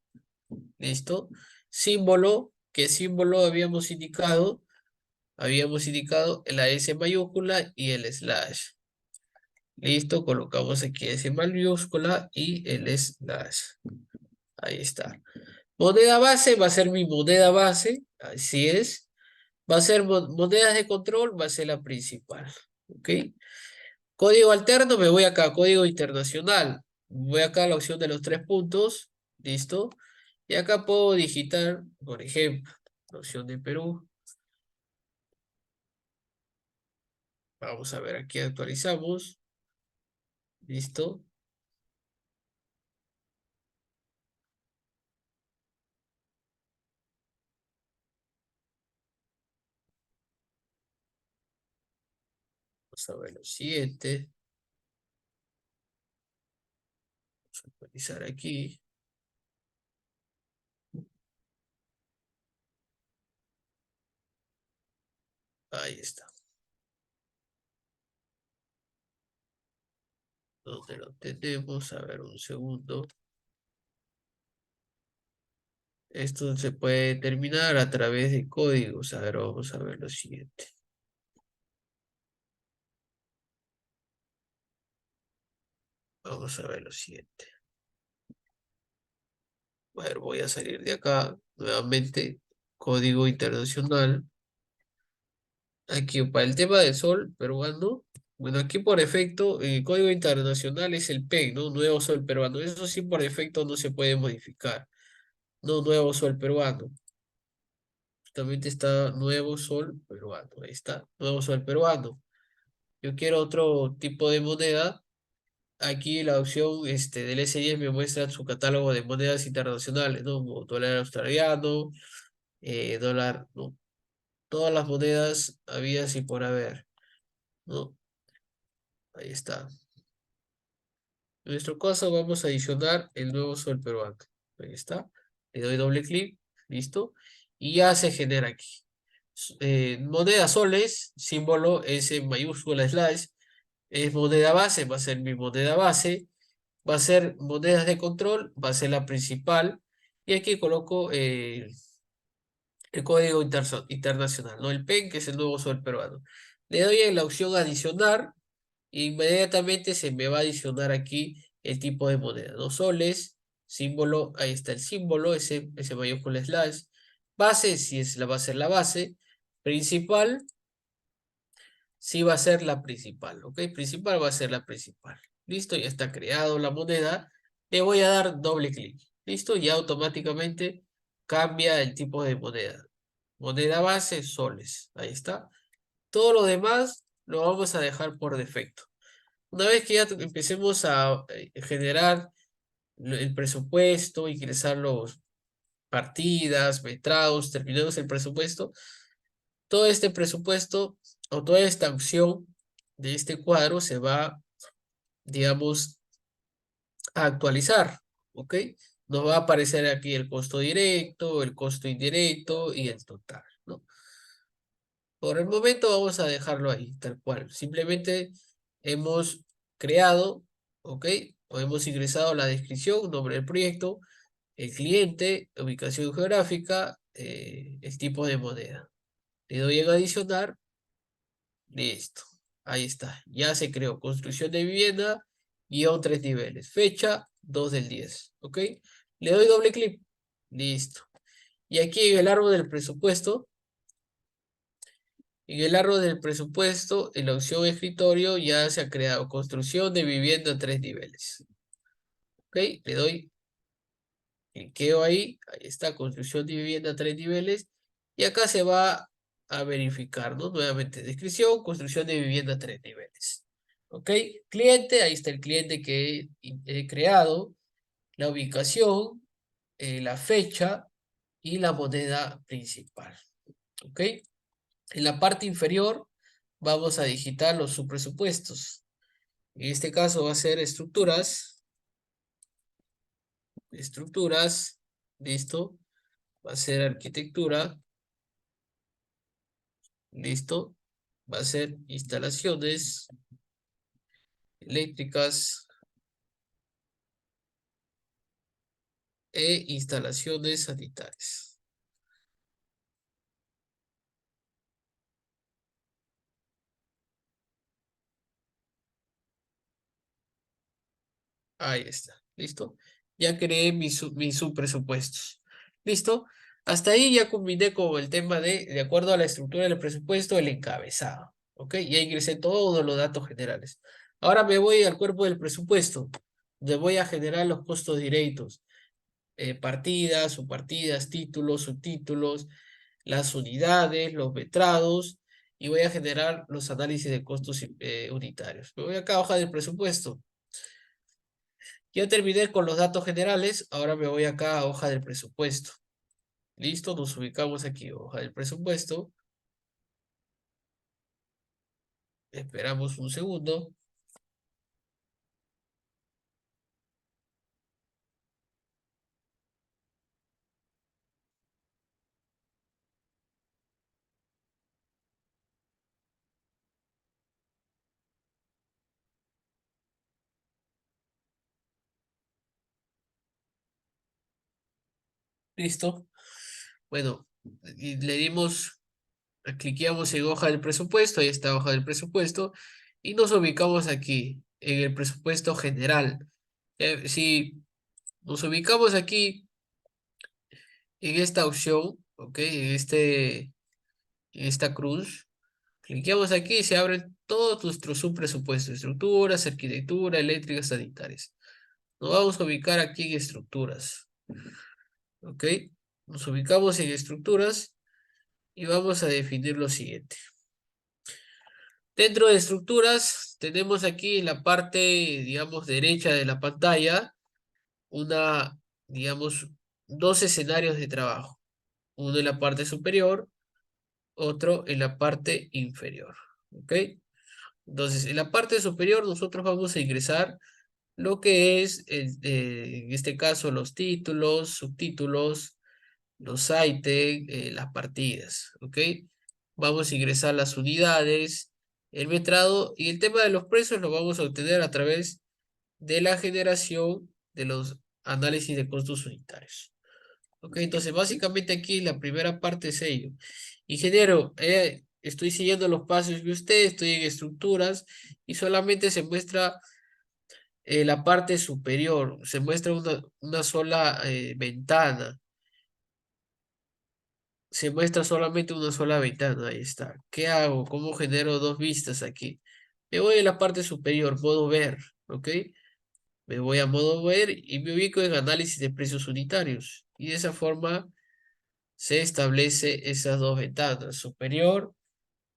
¿listo? Símbolo, ¿qué símbolo habíamos indicado? Habíamos indicado la S mayúscula y el slash. Listo, colocamos aquí S mayúscula y el slash. Ahí está. Moneda base va a ser mi moneda base, así es. Va a ser monedas de control, va a ser la principal. ¿Ok? Código alterno, me voy acá, código internacional. Voy acá a la opción de los tres puntos. Listo. Y acá puedo digitar, por ejemplo, la opción de Perú. Vamos a ver, aquí actualizamos. Listo. Vamos a ver lo siguiente. Vamos a actualizar aquí. Ahí está. ¿Dónde lo tenemos? A ver, un segundo. Esto se puede determinar a través de códigos. A ver, vamos a ver lo siguiente. Vamos a ver lo siguiente. A ver, voy a salir de acá nuevamente. Código internacional. Aquí para el tema del sol peruano. Bueno, aquí por defecto el código internacional es el PEN, ¿no? Nuevo sol peruano. Eso sí por defecto no se puede modificar. No, nuevo sol peruano. Justamente está nuevo sol peruano. Ahí está, nuevo sol peruano. Yo quiero otro tipo de moneda. Aquí la opción del S10 me muestra su catálogo de monedas internacionales, ¿no? Como dólar australiano, dólar, ¿no? Todas las monedas habidas y por haber, ¿no? Ahí está. En nuestro caso vamos a adicionar el nuevo sol peruano. Ahí está. Le doy doble clic, listo. Y ya se genera aquí. Moneda soles, símbolo S mayúscula slash, es moneda base, va a ser mi moneda base. Va a ser monedas de control, va a ser la principal. Y aquí coloco el código internacional, ¿no? El PEN, que es el nuevo sol peruano. Le doy en la opción adicionar, e inmediatamente se me va a adicionar aquí el tipo de moneda, ¿no? Soles, símbolo, ahí está el símbolo, ese mayúscula slash, base, si es va a ser la base, principal, sí va a ser la principal, ¿ok? Principal va a ser la principal. Listo, ya está creado la moneda. Le voy a dar doble clic. Listo, ya automáticamente cambia el tipo de moneda. Moneda base, soles. Ahí está. Todo lo demás lo vamos a dejar por defecto. Una vez que ya empecemos a generar el presupuesto, ingresar los partidas, metrados, terminamos el presupuesto, todo este presupuesto o toda esta opción de este cuadro se va, digamos, a actualizar, ¿ok? Nos va a aparecer aquí el costo directo, el costo indirecto y el total, ¿no? Por el momento vamos a dejarlo ahí, tal cual. Simplemente hemos creado, ¿ok? O hemos ingresado la descripción, nombre del proyecto, el cliente, ubicación geográfica, el tipo de moneda. Le doy en adicionar. Listo. Ahí está. Ya se creó. Construcción de vivienda, guión 3 niveles. Fecha 2/10. ¿Ok? Le doy doble clic. Listo. Y aquí en el árbol del presupuesto, en la opción escritorio ya se ha creado construcción de vivienda 3 niveles. ¿Ok? Le doy, cliqueo ahí. Ahí está, construcción de vivienda 3 niveles. Y acá se va a verificar, ¿no? Nuevamente, descripción, construcción de vivienda 3 niveles. ¿Ok? Cliente, ahí está el cliente que he creado, la ubicación, la fecha y la moneda principal. ¿Ok? En la parte inferior vamos a digitar los subpresupuestos. En este caso va a ser estructuras, listo. Va a ser arquitectura, listo. Va a ser instalaciones eléctricas e instalaciones sanitarias. Ahí está, listo. Ya creé mis subpresupuestos. ¿Listo? Hasta ahí ya combiné con el tema de acuerdo a la estructura del presupuesto, el encabezado. ¿Ok? Ya ingresé todos los datos generales. Ahora me voy al cuerpo del presupuesto, donde voy a generar los costos directos. Partidas, subpartidas, títulos, subtítulos, las unidades, los metrados, y voy a generar los análisis de costos unitarios. Me voy acá a hoja del presupuesto. Ya terminé con los datos generales, ahora me voy acá a hoja del presupuesto. Listo, nos ubicamos aquí, hoja del presupuesto. Esperamos un segundo. Listo. Bueno, y le dimos, cliqueamos en hoja del presupuesto, ahí está hoja del presupuesto, y nos ubicamos aquí, en el presupuesto general. Si nos ubicamos aquí en esta opción, ¿ok? En esta cruz, cliqueamos aquí y se abren todos nuestros subpresupuestos, estructuras, arquitectura, eléctricas, sanitarias. Nos vamos a ubicar aquí en estructuras, ¿ok? Nos ubicamos en estructuras y vamos a definir lo siguiente. Dentro de estructuras tenemos aquí en la parte, digamos, derecha de la pantalla, digamos, dos escenarios de trabajo. Uno en la parte superior, otro en la parte inferior, ¿ok? Entonces, en la parte superior nosotros vamos a ingresar lo que es, en este caso, los títulos, subtítulos, los ítems, las partidas, ¿ok? Vamos a ingresar las unidades, el metrado y el tema de los precios lo vamos a obtener a través de la generación de los análisis de costos unitarios. Ok, entonces básicamente aquí la primera parte es ello. Ingeniero, estoy siguiendo los pasos de usted, estoy en estructuras y solamente se muestra la parte superior, se muestra una sola ventana, se muestra solamente una sola ventana, ahí está. ¿Qué hago? ¿Cómo genero dos vistas aquí? Me voy a la parte superior, modo ver, ¿ok? Me voy a modo ver y me ubico en análisis de precios unitarios. Y de esa forma se establece esas dos ventanas, superior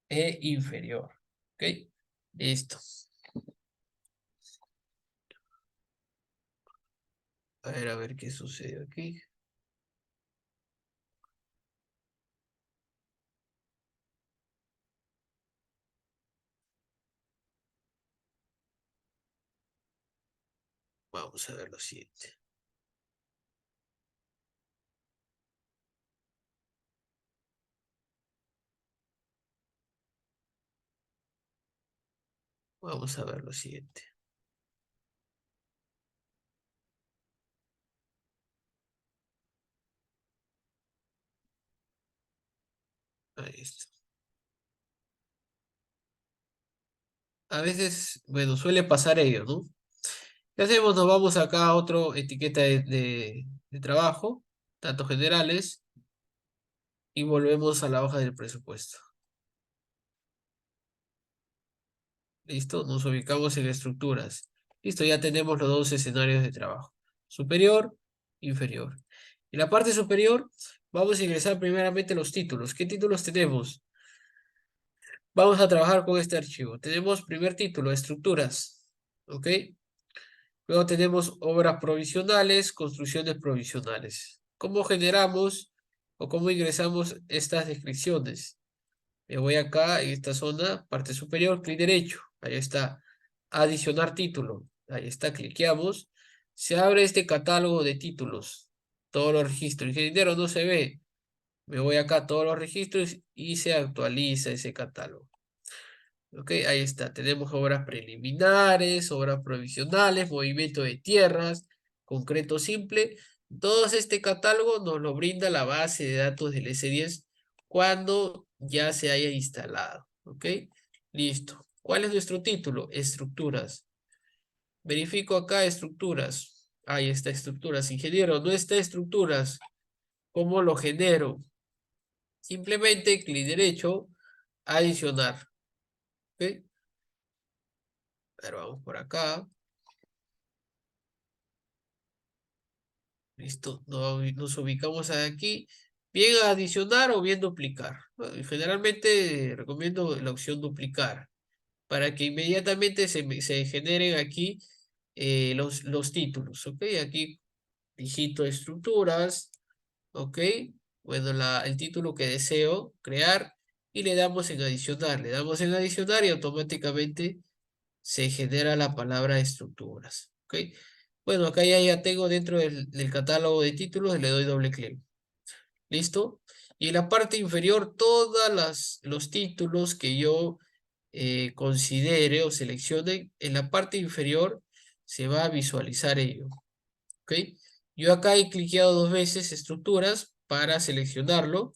e inferior. ¿Ok? Listo. A ver qué sucede aquí. Vamos a ver lo siguiente. Vamos a ver lo siguiente. Ahí está. A veces, bueno, suele pasar ello, ¿no? ¿Qué hacemos? Nos vamos acá a otro etiqueta de trabajo, datos generales, y volvemos a la hoja del presupuesto. Listo, nos ubicamos en estructuras. Listo, ya tenemos los dos escenarios de trabajo. Superior, inferior. En la parte superior vamos a ingresar primeramente los títulos. ¿Qué títulos tenemos? Vamos a trabajar con este archivo. Tenemos primer título, estructuras. ¿Ok? Luego tenemos obras provisionales, construcciones provisionales. ¿Cómo generamos o cómo ingresamos estas descripciones? Me voy acá en esta zona, parte superior, clic derecho. Ahí está. Adicionar título. Ahí está, cliqueamos. Se abre este catálogo de títulos. Todos los registros. Ingeniero no se ve. Me voy acá a todos los registros y se actualiza ese catálogo. Ok, ahí está. Tenemos obras preliminares, obras provisionales, movimiento de tierras, concreto simple. Todo este catálogo nos lo brinda la base de datos del S10 cuando ya se haya instalado. Ok, listo. ¿Cuál es nuestro título? Estructuras. Verifico acá estructuras. Ahí está estructuras. Ingeniero, no está estructuras. ¿Cómo lo genero? Simplemente clic derecho, adicionar. ¿Ok? Pero vamos por acá. Listo, nos ubicamos aquí. Bien adicionar o bien duplicar. Bueno, generalmente recomiendo la opción duplicar para que inmediatamente se generen aquí los títulos. ¿Ok? Aquí digito estructuras. ¿Ok? Bueno, el título que deseo crear y le damos en adicionar. Le damos en adicionar y automáticamente se genera la palabra estructuras. ¿Ok? Bueno, acá ya tengo dentro del catálogo de títulos, le doy doble clic. ¿Listo? Y en la parte inferior, todos los títulos que yo considere o seleccione, en la parte inferior se va a visualizar ello. ¿Ok? Yo acá he cliqueado dos veces estructuras para seleccionarlo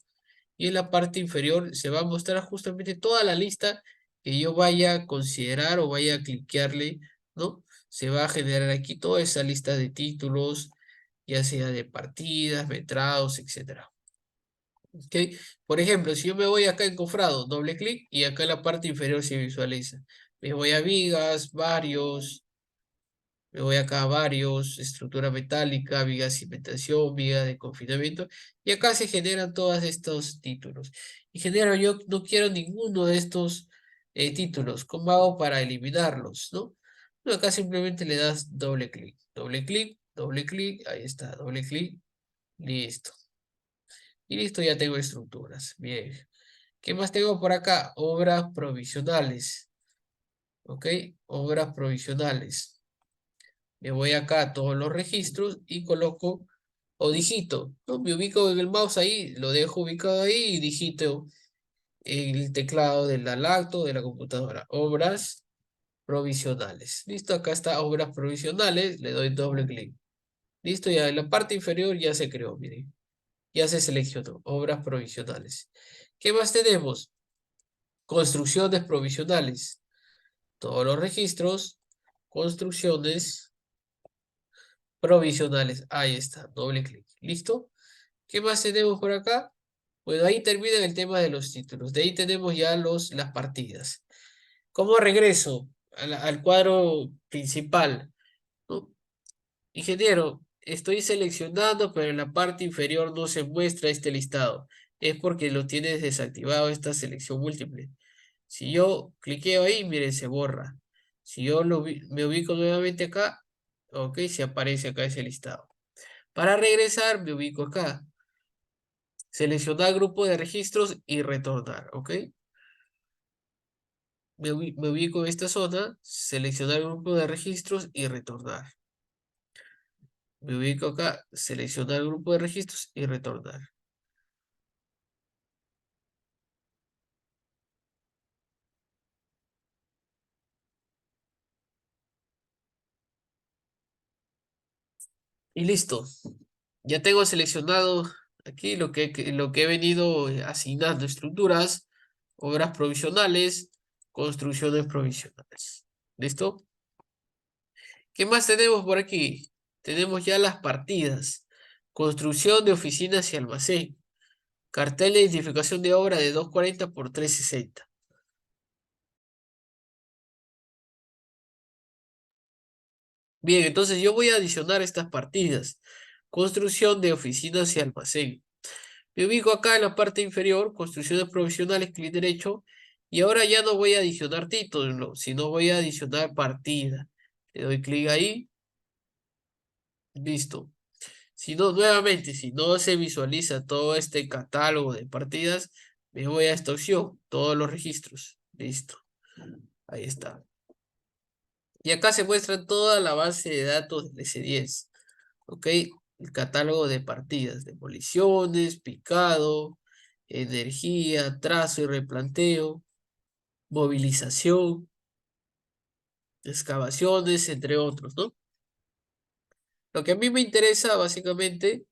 y en la parte inferior se va a mostrar justamente toda la lista que yo vaya a considerar o vaya a cliquearle, ¿no? Se va a generar aquí toda esa lista de títulos, ya sea de partidas, metrados, etcétera. ¿Ok? Por ejemplo, si yo me voy acá en cofrado, doble clic y acá en la parte inferior se visualiza. Me voy a vigas, varios, me voy acá a varios, estructura metálica, viga de cimentación, viga de confinamiento, y acá se generan todos estos títulos. Ingeniero, yo no quiero ninguno de estos títulos. ¿Cómo hago para eliminarlos, no? No, acá simplemente le das doble clic, ahí está, doble clic, listo. Y listo, ya tengo estructuras. Bien. ¿Qué más tengo por acá? Obras provisionales. ¿Ok? Obras provisionales. Me voy acá a todos los registros y coloco o digito, ¿no? Me ubico en el mouse ahí, lo dejo ubicado ahí y digito en el teclado del lacto de la computadora. Obras provisionales. Listo, acá está obras provisionales, le doy doble clic. Listo, ya en la parte inferior ya se creó, miren. Ya se seleccionó, obras provisionales. ¿Qué más tenemos? Construcciones provisionales. Todos los registros, construcciones provisionales. Ahí está, doble clic. ¿Listo? ¿Qué más tenemos por acá? Bueno, ahí termina el tema de los títulos. De ahí tenemos ya las partidas. ¿Cómo regreso al cuadro principal? ¿No? Ingeniero, estoy seleccionando, pero en la parte inferior no se muestra este listado. Es porque lo tienes desactivado esta selección múltiple. Si yo cliqueo ahí, miren, se borra. Si yo me ubico nuevamente acá, ok, se aparece acá ese listado. Para regresar, me ubico acá. Seleccionar grupo de registros y retornar, ok. Me ubico en esta zona, seleccionar grupo de registros y retornar. Me ubico acá, seleccionar grupo de registros y retornar. Y listo. Ya tengo seleccionado aquí lo que he venido asignando: estructuras, obras provisionales, construcciones provisionales. ¿Listo? ¿Qué más tenemos por aquí? Tenemos ya las partidas. Construcción de oficinas y almacén. Cartel de identificación de obra de 240 por 360. Bien, entonces yo voy a adicionar estas partidas. Construcción de oficinas y almacén. Me ubico acá en la parte inferior, construcciones provisionales, clic derecho, y ahora ya no voy a adicionar título, sino voy a adicionar partida. Le doy clic ahí, listo. Si no, nuevamente, si no se visualiza todo este catálogo de partidas, me voy a esta opción, todos los registros. Listo, ahí está. Y acá se muestra toda la base de datos del S10. ¿Ok? El catálogo de partidas, demoliciones, picado, energía, trazo y replanteo, movilización, excavaciones, entre otros, ¿no? Lo que a mí me interesa básicamente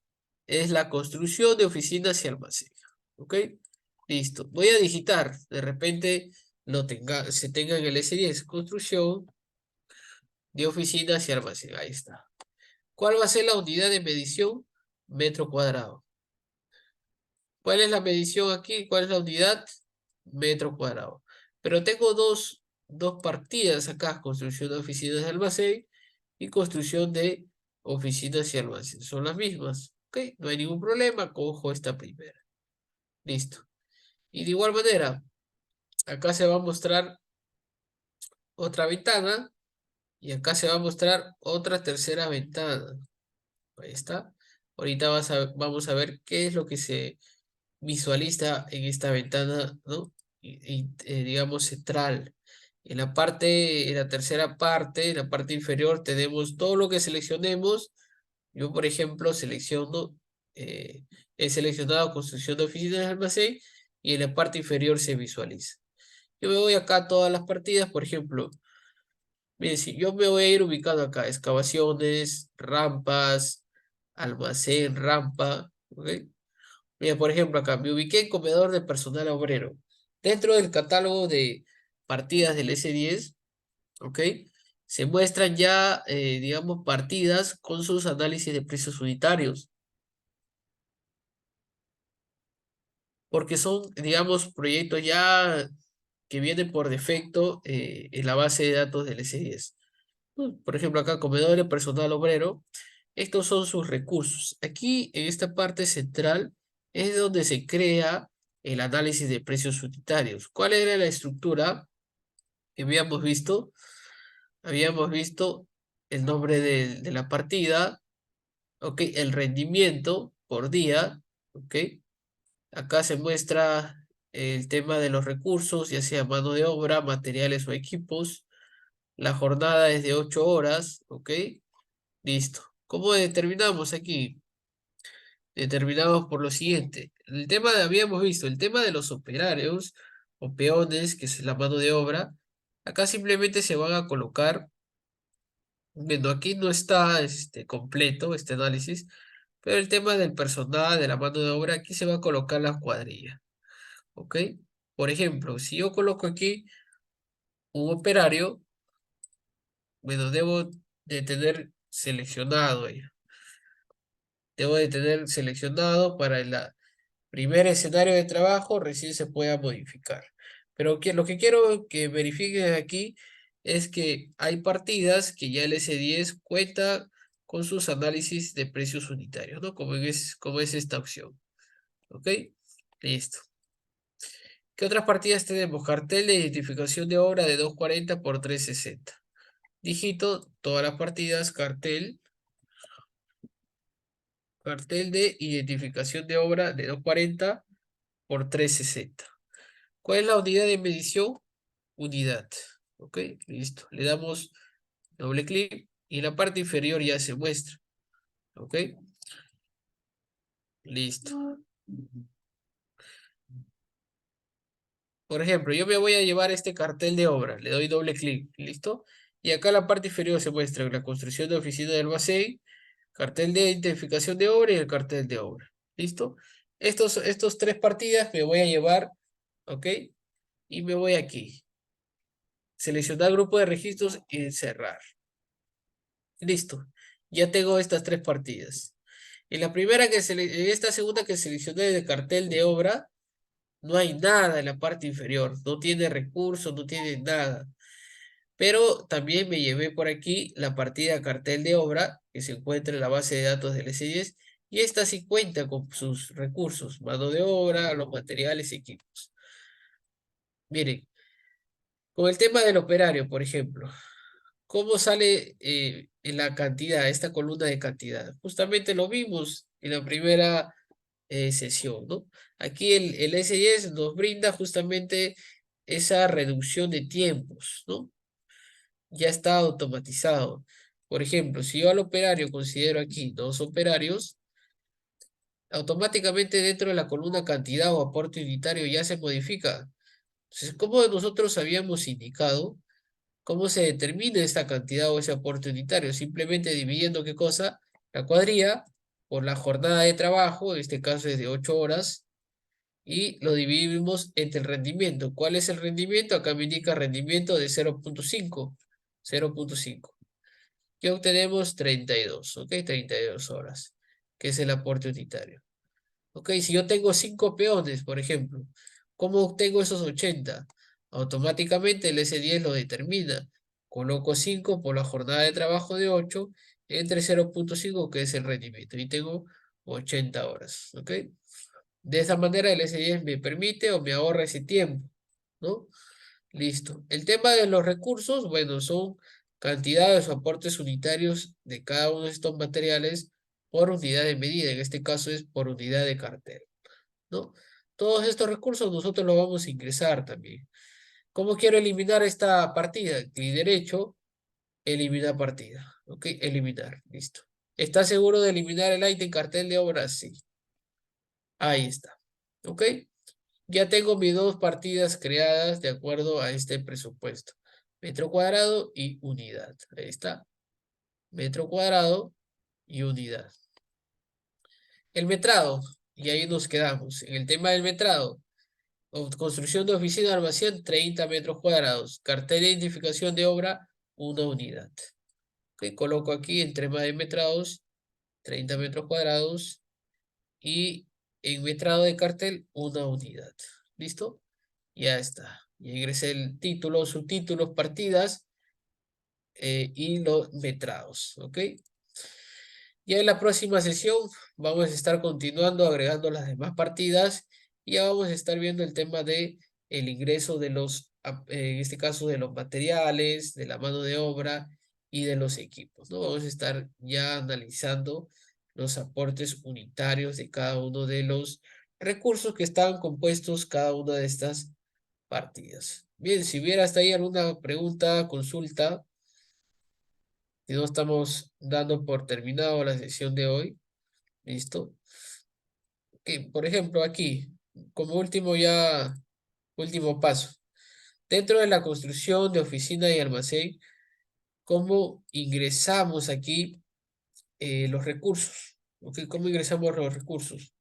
es la construcción de oficinas y almacén. ¿Ok? Listo. Voy a digitar. De repente se tenga en el S10. Construcción de oficinas y almacén. Ahí está. ¿Cuál va a ser la unidad de medición? Metro cuadrado. ¿Cuál es la medición aquí? ¿Cuál es la unidad? Metro cuadrado. Pero tengo dos partidas acá: construcción de oficinas de almacén y construcción de oficinas y almacén. Son las mismas. ¿Ok? No hay ningún problema. Cojo esta primera. Listo. Y de igual manera, acá se va a mostrar otra ventana y acá se va a mostrar otra tercera ventana. Ahí está. Ahorita vamos a ver qué es lo que se visualiza en esta ventana, ¿no? Digamos, central. En la tercera parte, en la parte inferior, tenemos todo lo que seleccionemos. Yo, por ejemplo, eh, he seleccionado construcción de oficinas de almacén y en la parte inferior se visualiza. Yo me voy acá a todas las partidas, por ejemplo, miren, si yo me voy a ir ubicando acá: excavaciones, rampas, almacén, rampa, ¿ok? Mira, por ejemplo, acá me ubiqué en comedor de personal obrero. Dentro del catálogo de partidas del S10, ¿ok? Se muestran ya, digamos, partidas con sus análisis de precios unitarios, porque son, digamos, proyectos ya que vienen por defecto en la base de datos del S10. Por ejemplo, acá, comedor de personal obrero, estos son sus recursos. Aquí, en esta parte central, es donde se crea el análisis de precios unitarios. ¿Cuál era la estructura que habíamos visto? Habíamos visto el nombre de la partida, ¿ok? El rendimiento por día, ¿ok? Acá se muestra el tema de los recursos, ya sea mano de obra, materiales o equipos. La jornada es de 8 horas, ¿ok? Listo. ¿Cómo determinamos aquí? Determinamos por lo siguiente. Habíamos visto el tema de los operarios o peones, que es la mano de obra. Acá simplemente se van a colocar, bueno, aquí no está completo este análisis, Pero el tema del personal, de la mano de obra, aquí se va a colocar la cuadrilla, ¿ok? Por ejemplo, si yo coloco aquí un operario, bueno, debo de tener seleccionado ya. Debo de tener seleccionado para el primer escenario de trabajo, recién se pueda modificar. Pero lo que quiero que verifiquen aquí es que hay partidas que ya el S10 cuenta con sus análisis de precios unitarios, ¿no? Como es esta opción. ¿Ok? Listo. ¿Qué otras partidas tenemos? Cartel de identificación de obra de 240 por 360. Digito todas las partidas, cartel de identificación de obra de 240 por 360. ¿Cuál es la unidad de medición? Unidad. ¿Ok? Listo. Le damos doble clic y en la parte inferior ya se muestra. ¿Ok? Listo. Por ejemplo, yo me voy a llevar este cartel de obra. Le doy doble clic. ¿Listo? Y acá en la parte inferior se muestra la construcción de oficina de almacén, cartel de identificación de obra y el cartel de obra. ¿Listo? Estos tres partidas me voy a llevar. ¿Ok? Y me voy aquí. Seleccionar grupo de registros y cerrar. Listo. Ya tengo estas tres partidas. En la primera en esta segunda que seleccioné de cartel de obra, no hay nada en la parte inferior. No tiene recursos, no tiene nada. Pero también me llevé por aquí la partida cartel de obra que se encuentra en la base de datos del S10 y esta sí cuenta con sus recursos, mano de obra, los materiales, equipos. Miren, con el tema del operario, por ejemplo. ¿Cómo sale en la cantidad, esta columna de cantidad? Justamente lo vimos en la primera sesión, ¿no? Aquí el S10 nos brinda justamente esa reducción de tiempos, ¿no? Ya está automatizado. Por ejemplo, si yo al operario considero aquí dos operarios, automáticamente dentro de la columna cantidad o aporte unitario ya se modifica. Entonces, como nosotros habíamos indicado, ¿cómo se determina esta cantidad o ese aporte unitario? Simplemente dividiendo qué cosa, la cuadrilla por la jornada de trabajo, en este caso es de 8 horas, y lo dividimos entre el rendimiento. ¿Cuál es el rendimiento? Acá me indica rendimiento de 0.5. 0.5. ¿Qué obtenemos? 32, ¿ok? 32 horas, que es el aporte unitario. Ok, si yo tengo 5 peones, por ejemplo, ¿cómo obtengo esos 80? Automáticamente el S10 lo determina. Coloco 5 por la jornada de trabajo de 8 entre 0.5, que es el rendimiento, y tengo 80 horas. ¿Ok? De esa manera el S10 me permite o me ahorra ese tiempo, ¿no? Listo. El tema de los recursos, bueno, son cantidades o aportes unitarios de cada uno de estos materiales por unidad de medida. En este caso es por unidad de cartel. ¿No? Todos estos recursos nosotros los vamos a ingresar también. ¿Cómo quiero eliminar esta partida? Clic derecho, eliminar partida. ¿Ok? Eliminar. Listo. ¿Está seguro de eliminar el ítem cartel de obras? Sí. Ahí está. ¿Ok? Ya tengo mis dos partidas creadas de acuerdo a este presupuesto. Metro cuadrado y unidad. Ahí está. Metro cuadrado y unidad. El metrado. Y ahí nos quedamos. En el tema del metrado. Construcción de oficina de almacén, 30 metros cuadrados. Cartel de identificación de obra, una unidad. Ok, coloco aquí en tema de metrados, 30 metros cuadrados. Y en metrado de cartel, una unidad. ¿Listo? Ya está. Y ingresé el título, subtítulos, partidas y los metrados. ¿Ok? Ya en la próxima sesión vamos a estar continuando agregando las demás partidas y ya vamos a estar viendo el tema de el ingreso de en este caso de los materiales, de la mano de obra y de los equipos, ¿no? Vamos a estar ya analizando los aportes unitarios de cada uno de los recursos que estaban compuestos cada una de estas partidas. Bien, si hubiera hasta ahí alguna pregunta, consulta, si no estamos dando por terminado la sesión de hoy. ¿Listo? Por ejemplo, aquí, como último paso, dentro de la construcción de oficina y almacén, ¿cómo ingresamos aquí los recursos? Ok, ¿cómo ingresamos los recursos?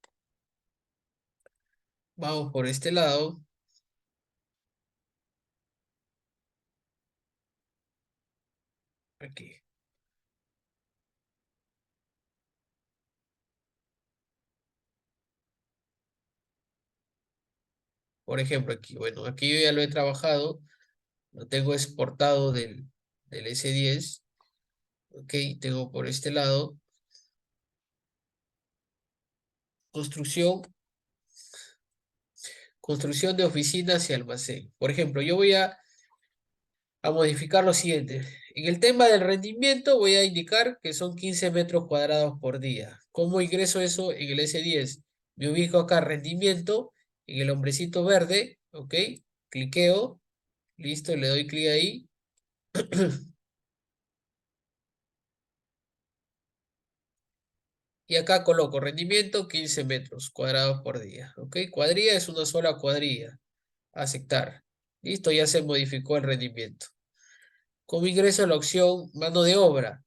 Vamos por este lado. Aquí. Por ejemplo, aquí. Bueno, aquí yo ya lo he trabajado. Lo tengo exportado del S10. Ok, tengo por este lado construcción, construcción de oficinas y almacén. Por ejemplo, yo voy a modificar lo siguiente. En el tema del rendimiento voy a indicar que son 15 metros cuadrados por día. ¿Cómo ingreso eso en el S10? Me ubico acá rendimiento, en el hombrecito verde, ok, cliqueo, listo, le doy clic ahí. Y acá coloco rendimiento 15 metros cuadrados por día. ¿Ok? Cuadrilla es una sola cuadrilla. Aceptar. Listo, ya se modificó el rendimiento. ¿Cómo ingreso la opción mano de obra?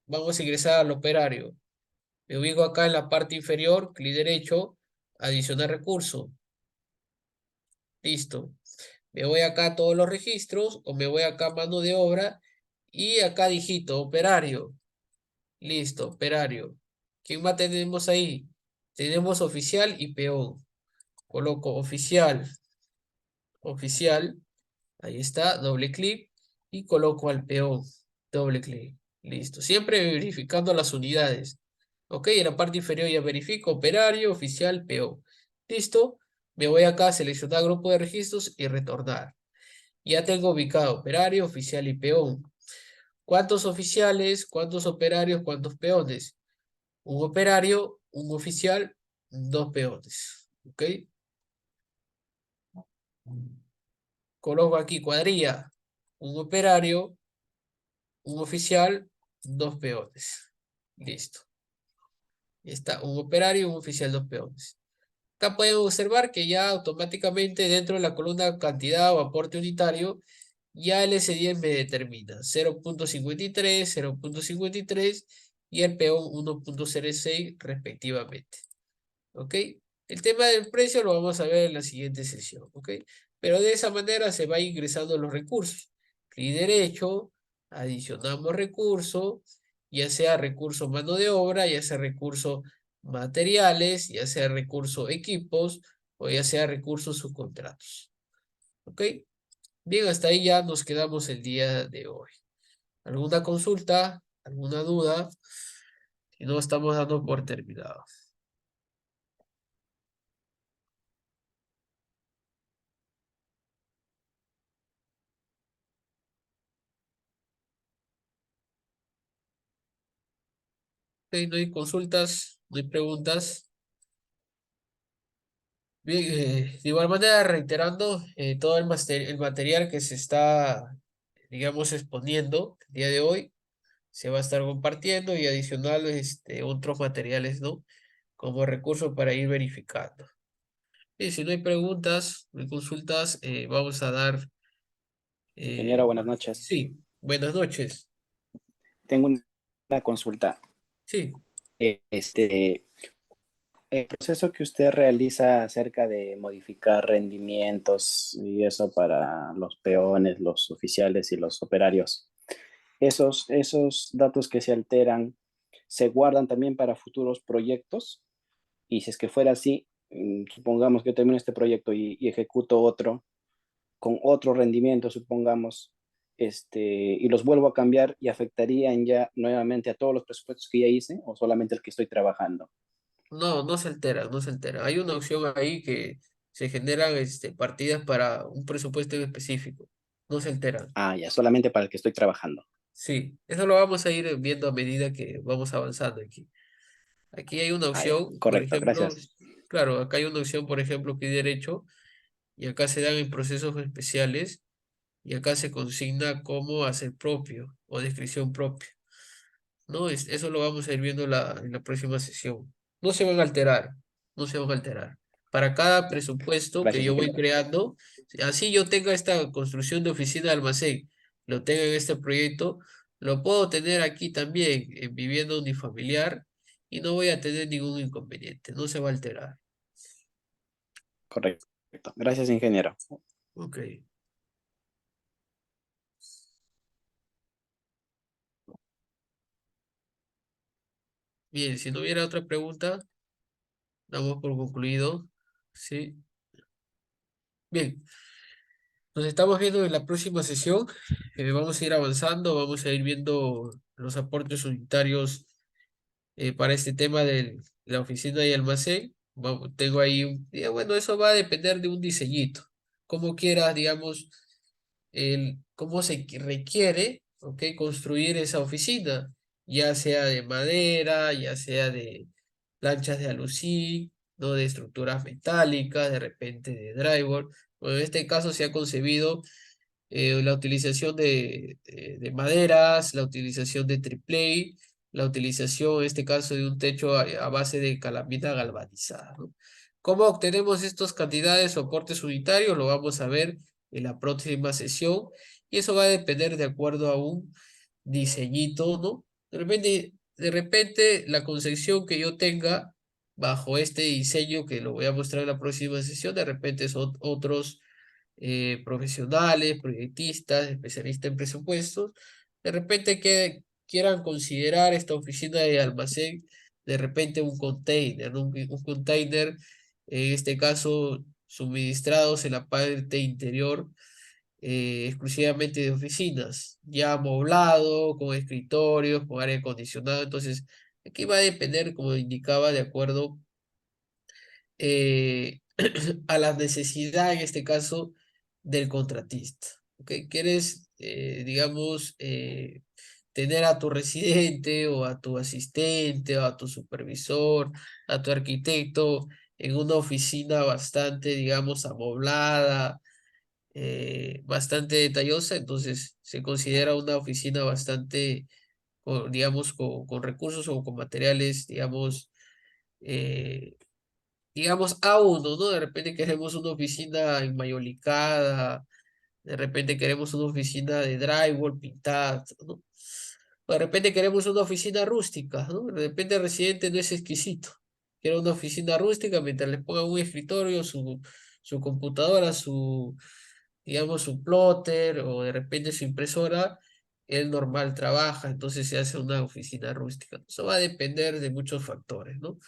Vamos a ingresar al operario. Me ubico acá en la parte inferior, clic derecho, adicionar recurso. Listo. Me voy acá a todos los registros o me voy acá a mano de obra y acá digito operario. Listo, operario. ¿Quién más tenemos ahí? Tenemos oficial y peón. Coloco oficial, oficial, ahí está, doble clic y coloco al peón, doble clic. Listo, siempre verificando las unidades. Ok, en la parte inferior ya verifico operario, oficial, peón. Listo, me voy acá a seleccionar grupo de registros y retornar. Ya tengo ubicado operario, oficial y peón. ¿Cuántos oficiales, cuántos operarios, cuántos peones? Un operario, un oficial, dos peones. ¿Ok? Coloco aquí cuadrilla, un operario, un oficial, dos peones. Listo. Está un operario, un oficial, dos peones. Acá pueden observar que ya automáticamente dentro de la columna cantidad o aporte unitario, ya el S10 me determina 0.53, 0.53 y el peón 1.06 respectivamente. ¿Ok? El tema del precio lo vamos a ver en la siguiente sesión, ¿ok? Pero de esa manera se va ingresando los recursos. Clic derecho, adicionamos recurso, ya sea recurso mano de obra, ya sea recurso materiales, ya sea recurso equipos o ya sea recursos subcontratos, ¿ok? Bien, hasta ahí ya nos quedamos el día de hoy. ¿Alguna consulta? ¿Alguna duda? Si no, estamos dando por terminado. Ok, no hay consultas, no hay preguntas. Bien, de igual manera, reiterando, todo el material que se está, digamos, exponiendo el día de hoy, se va a estar compartiendo y adicional otros materiales, ¿no? Como recurso para ir verificando. Y si no hay preguntas, no hay consultas, vamos a dar, Ingeniero, eh, buenas noches. sí, buenas noches. Tengo una consulta. Sí, Este, el proceso que usted realiza acerca de modificar rendimientos y eso para los peones, los oficiales y los operarios, esos datos que se alteran, ¿se guardan también para futuros proyectos? Y si es que fuera así, supongamos que yo termino este proyecto y ejecuto otro con otro rendimiento, supongamos, y los vuelvo a cambiar y afectarían ya nuevamente a todos los presupuestos que ya hice o solamente el que estoy trabajando. no, no se altera, no se altera. Hay una opción ahí que se generan partidas para un presupuesto en específico. No se alteran. Ah, ya, solamente para el que estoy trabajando. Sí, eso lo vamos a ir viendo a medida que vamos avanzando aquí. Aquí hay una Ah, ya, opción, por correcto, ejemplo, gracias. claro, acá hay una opción, por ejemplo, que derecho, y acá se dan en procesos especiales, y acá se consigna cómo hacer propio o descripción propia. ¿No? Eso lo vamos a ir viendo en la próxima sesión. No se van a alterar, no se van a alterar. Para cada Ya, presupuesto que gracias, yo voy ingeniero. creando, así yo tenga esta construcción de oficina de almacén, lo tenga en este proyecto, lo puedo tener aquí también en vivienda unifamiliar y no voy a tener ningún inconveniente, no se va a alterar. Correcto. Gracias, ingeniero. Ok. Bien, si no hubiera otra pregunta, damos por concluido. Sí. Bien, nos estamos viendo en la próxima sesión. Vamos a ir avanzando, vamos a ir viendo los aportes unitarios para este tema de la oficina y almacén. Tengo ahí bueno, eso va a depender de un diseñito. Como quieras, digamos, cómo requiere, ¿ok? Construir esa oficina, ya sea de madera, ya sea de planchas de aluzinc, ¿no? De estructuras metálicas, de repente de drywall. Bueno, en este caso se ha concebido la utilización de maderas, la utilización de triplay, la utilización, en este caso, de un techo a base de calamina galvanizada, ¿no? ¿Cómo obtenemos estas cantidades o aportes unitarios? Lo vamos a ver en la próxima sesión y eso va a depender de acuerdo a un diseñito, ¿no? De repente la concepción que yo tenga bajo este diseño que lo voy a mostrar en la próxima sesión, de repente son otros profesionales, proyectistas, especialistas en presupuestos, de repente que quieran considerar esta oficina de almacén, de repente un container, ¿no? Un container, en este caso, suministrados en la parte interior exclusivamente de oficinas, ya amoblado, con escritorios, con aire acondicionado. Entonces, aquí va a depender, como indicaba, de acuerdo eh, a la necesidad, en este caso, del contratista. ¿Ok? ¿Quieres, digamos, tener a tu residente o a tu asistente o a tu supervisor, a tu arquitecto en una oficina bastante, digamos, amoblada, bastante detallosa? Entonces se considera una oficina bastante, digamos, con recursos o con materiales, eh, digamos, A1, ¿no? De repente queremos una oficina enmayolicada, de repente queremos una oficina de drywall pintada, ¿no? O de repente queremos una oficina rústica, ¿no? De repente el residente no es exquisito. Quiere una oficina rústica mientras le ponga un escritorio, su computadora, digamos, su plotter o de repente su impresora, él normal trabaja, entonces se hace una oficina rústica. Eso va a depender de muchos factores, ¿no?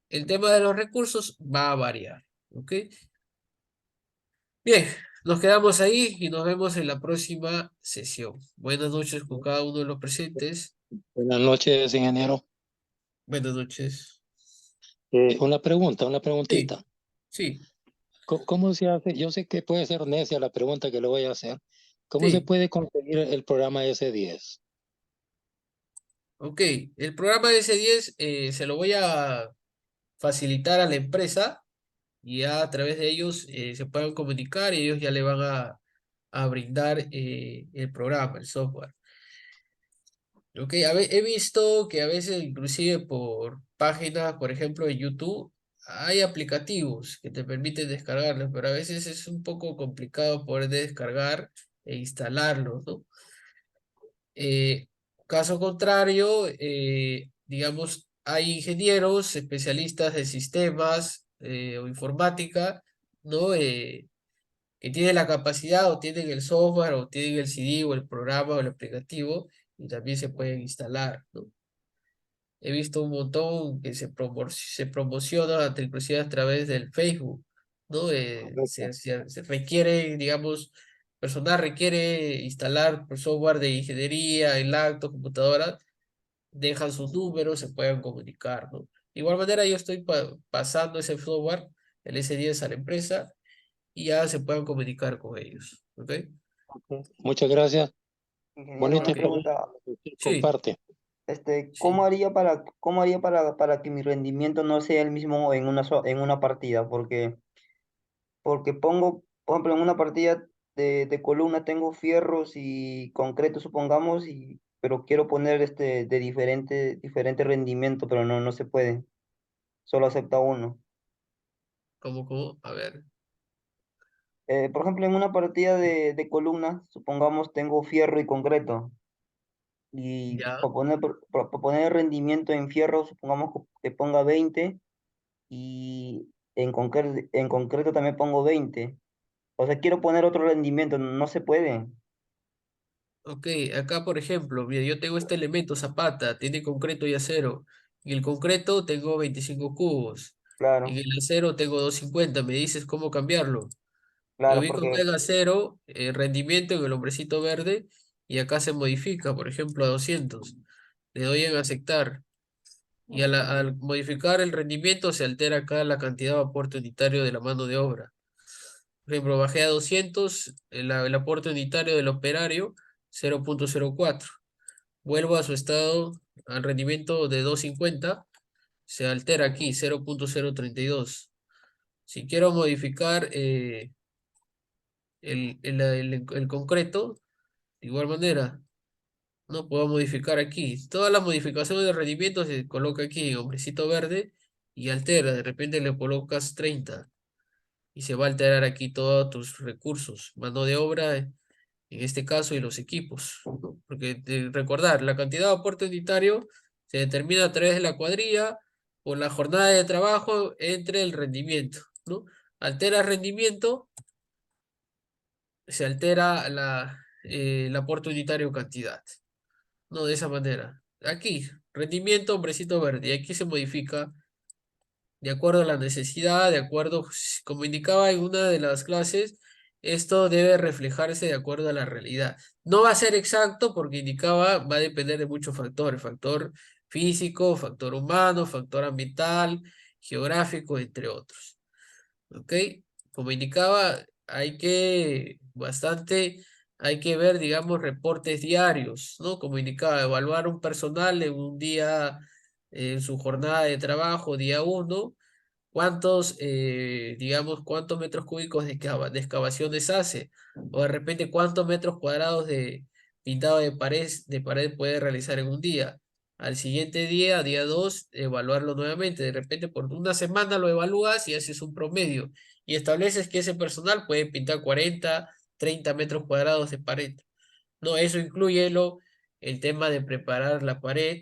El tema de los recursos va a variar, ¿ok? Bien, nos quedamos ahí y nos vemos en la próxima sesión. Buenas noches con cada uno de los presentes. Buenas noches, ingeniero. Buenas noches. Una Sí, preguntita. sí, ¿Cómo se hace? Yo sé que puede ser necia la pregunta que le voy a hacer. ¿Cómo se sí. puede conseguir el programa S10? Ok, el programa de S10 se lo voy a facilitar a la empresa y ya a través de ellos se puedan comunicar y ellos ya le van a brindar el programa, el software. Ok, he visto que a veces inclusive por páginas, por ejemplo, de YouTube, hay aplicativos que te permiten descargarlos, pero a veces es un poco complicado poder descargar e instalarlos, ¿no? Eh, Caso contrario, digamos, hay ingenieros, especialistas de sistemas o informática, ¿no? Que tienen la capacidad o tienen el software o tienen el CD o el programa o el aplicativo y también se pueden instalar, ¿no? He visto un montón que se promociona inclusive a través del Facebook, ¿no? Correcto. Se requiere, digamos, personal requiere instalar software de ingeniería en laptop, computadora, dejan sus números, se pueden comunicar, ¿no? De igual manera, yo estoy pasando ese software, el S10 a la empresa y ya se puedan comunicar con ellos, ¿ok? Ok. Muchas gracias. Ingeniero, Bonita una Ok, experiencia pregunta. que usted sí, comparte. ¿Cómo sí, haría para que mi rendimiento no sea el mismo en en una partida? Porque pongo, por ejemplo, en una partida de columna tengo fierros y concreto, supongamos, pero quiero poner de diferente rendimiento, pero no se puede. Solo acepta uno. ¿cómo? A ver, Por ejemplo, en una partida de columna, supongamos, tengo fierro y concreto. Y Ya. para poner el rendimiento en fierro, supongamos que ponga 20 y en concreto también pongo 20. O sea, quiero poner otro rendimiento, no se puede. Ok, acá por ejemplo, mira, yo tengo este elemento zapata, tiene concreto y acero. En el concreto tengo 25 cubos. En Claro, el acero tengo 250. Me dices cómo cambiarlo. Me claro, ubico acá porque, en acero, rendimiento en el hombrecito verde, y acá se modifica, por ejemplo, a 200. Le doy en aceptar. Y al modificar el rendimiento se altera acá la cantidad de aporte unitario de la mano de obra. Por ejemplo, bajé a 200, el aporte unitario del operario, 0,04. Vuelvo a su estado, al rendimiento de 250, se altera aquí, 0,032. Si quiero modificar el concreto, de igual manera, no puedo modificar aquí. Todas las modificaciones de rendimiento se coloca aquí, hombrecito verde, y altera. De repente le colocas 30 y se va a alterar aquí todos tus recursos, mano de obra, en este caso, y los equipos, ¿no? Porque recordar, la cantidad de aporte unitario se determina a través de la cuadrilla por la jornada de trabajo entre el rendimiento, ¿no? Altera el rendimiento, se altera el aporte unitario cantidad. No, de esa manera. Aquí, rendimiento, hombrecito verde. Y aquí se modifica de acuerdo a la necesidad, de acuerdo, como indicaba en una de las clases, esto debe reflejarse de acuerdo a la realidad. No va a ser exacto porque indicaba, va a depender de muchos factores, factor físico, factor humano, factor ambiental, geográfico, entre otros. ¿Ok? Como indicaba, hay que ver, digamos, reportes diarios, ¿no? Como indicaba, evaluar un personal en un día, en su jornada de trabajo, día uno, digamos, cuántos metros cúbicos de excavaciones hace, o de repente cuántos metros cuadrados de pintado de pared puede realizar en un día. Al siguiente día, día 2, evaluarlo nuevamente. De repente por una semana lo evalúas y haces un promedio y estableces que ese personal puede pintar 40, 30 metros cuadrados de pared. No, eso incluye el tema de preparar la pared,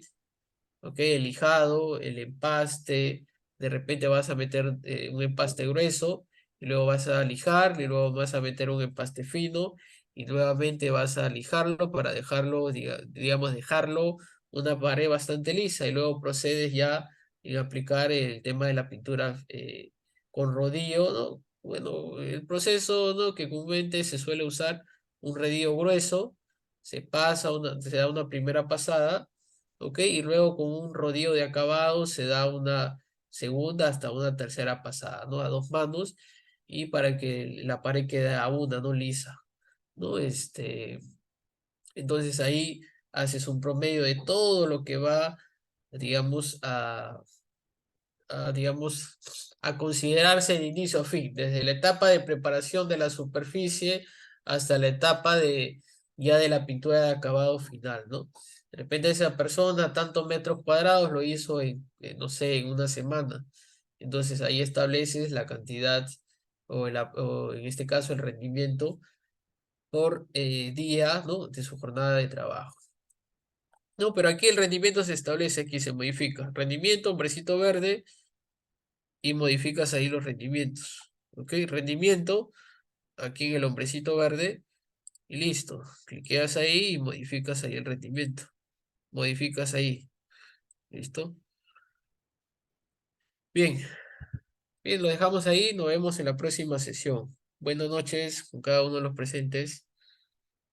¿ok? El lijado, el empaste, de repente vas a meter un empaste grueso, y luego vas a lijar, y luego vas a meter un empaste fino, y nuevamente vas a lijarlo para dejarlo, digamos, dejarlo una pared bastante lisa, y luego procedes ya a aplicar el tema de la pintura con rodillo, ¿no? Bueno, el proceso, ¿no?, que comúnmente se suele usar un rodillo grueso, se da una primera pasada, ¿ok? Y luego con un rodillo de acabado se da una segunda hasta una tercera pasada, ¿no? A dos manos y para que la pared quede a una, no lisa, ¿no? Entonces ahí haces un promedio de todo lo que va, digamos, digamos, a considerarse de inicio a fin, desde la etapa de preparación de la superficie hasta la etapa ya de la pintura de acabado final, ¿no? De repente esa persona, tantos metros cuadrados, lo hizo no sé, en una semana. Entonces ahí estableces la cantidad o en este caso el rendimiento por día, ¿no?, de su jornada de trabajo. No, pero aquí el rendimiento se establece, aquí se modifica. Rendimiento, hombrecito verde, y modificas ahí los rendimientos. ¿Ok? Rendimiento, aquí en el hombrecito verde, y listo. Cliqueas ahí y modificas ahí el rendimiento. Modificas ahí. ¿Listo? Bien, bien, lo dejamos ahí. Nos vemos en la próxima sesión. Buenas noches con cada uno de los presentes.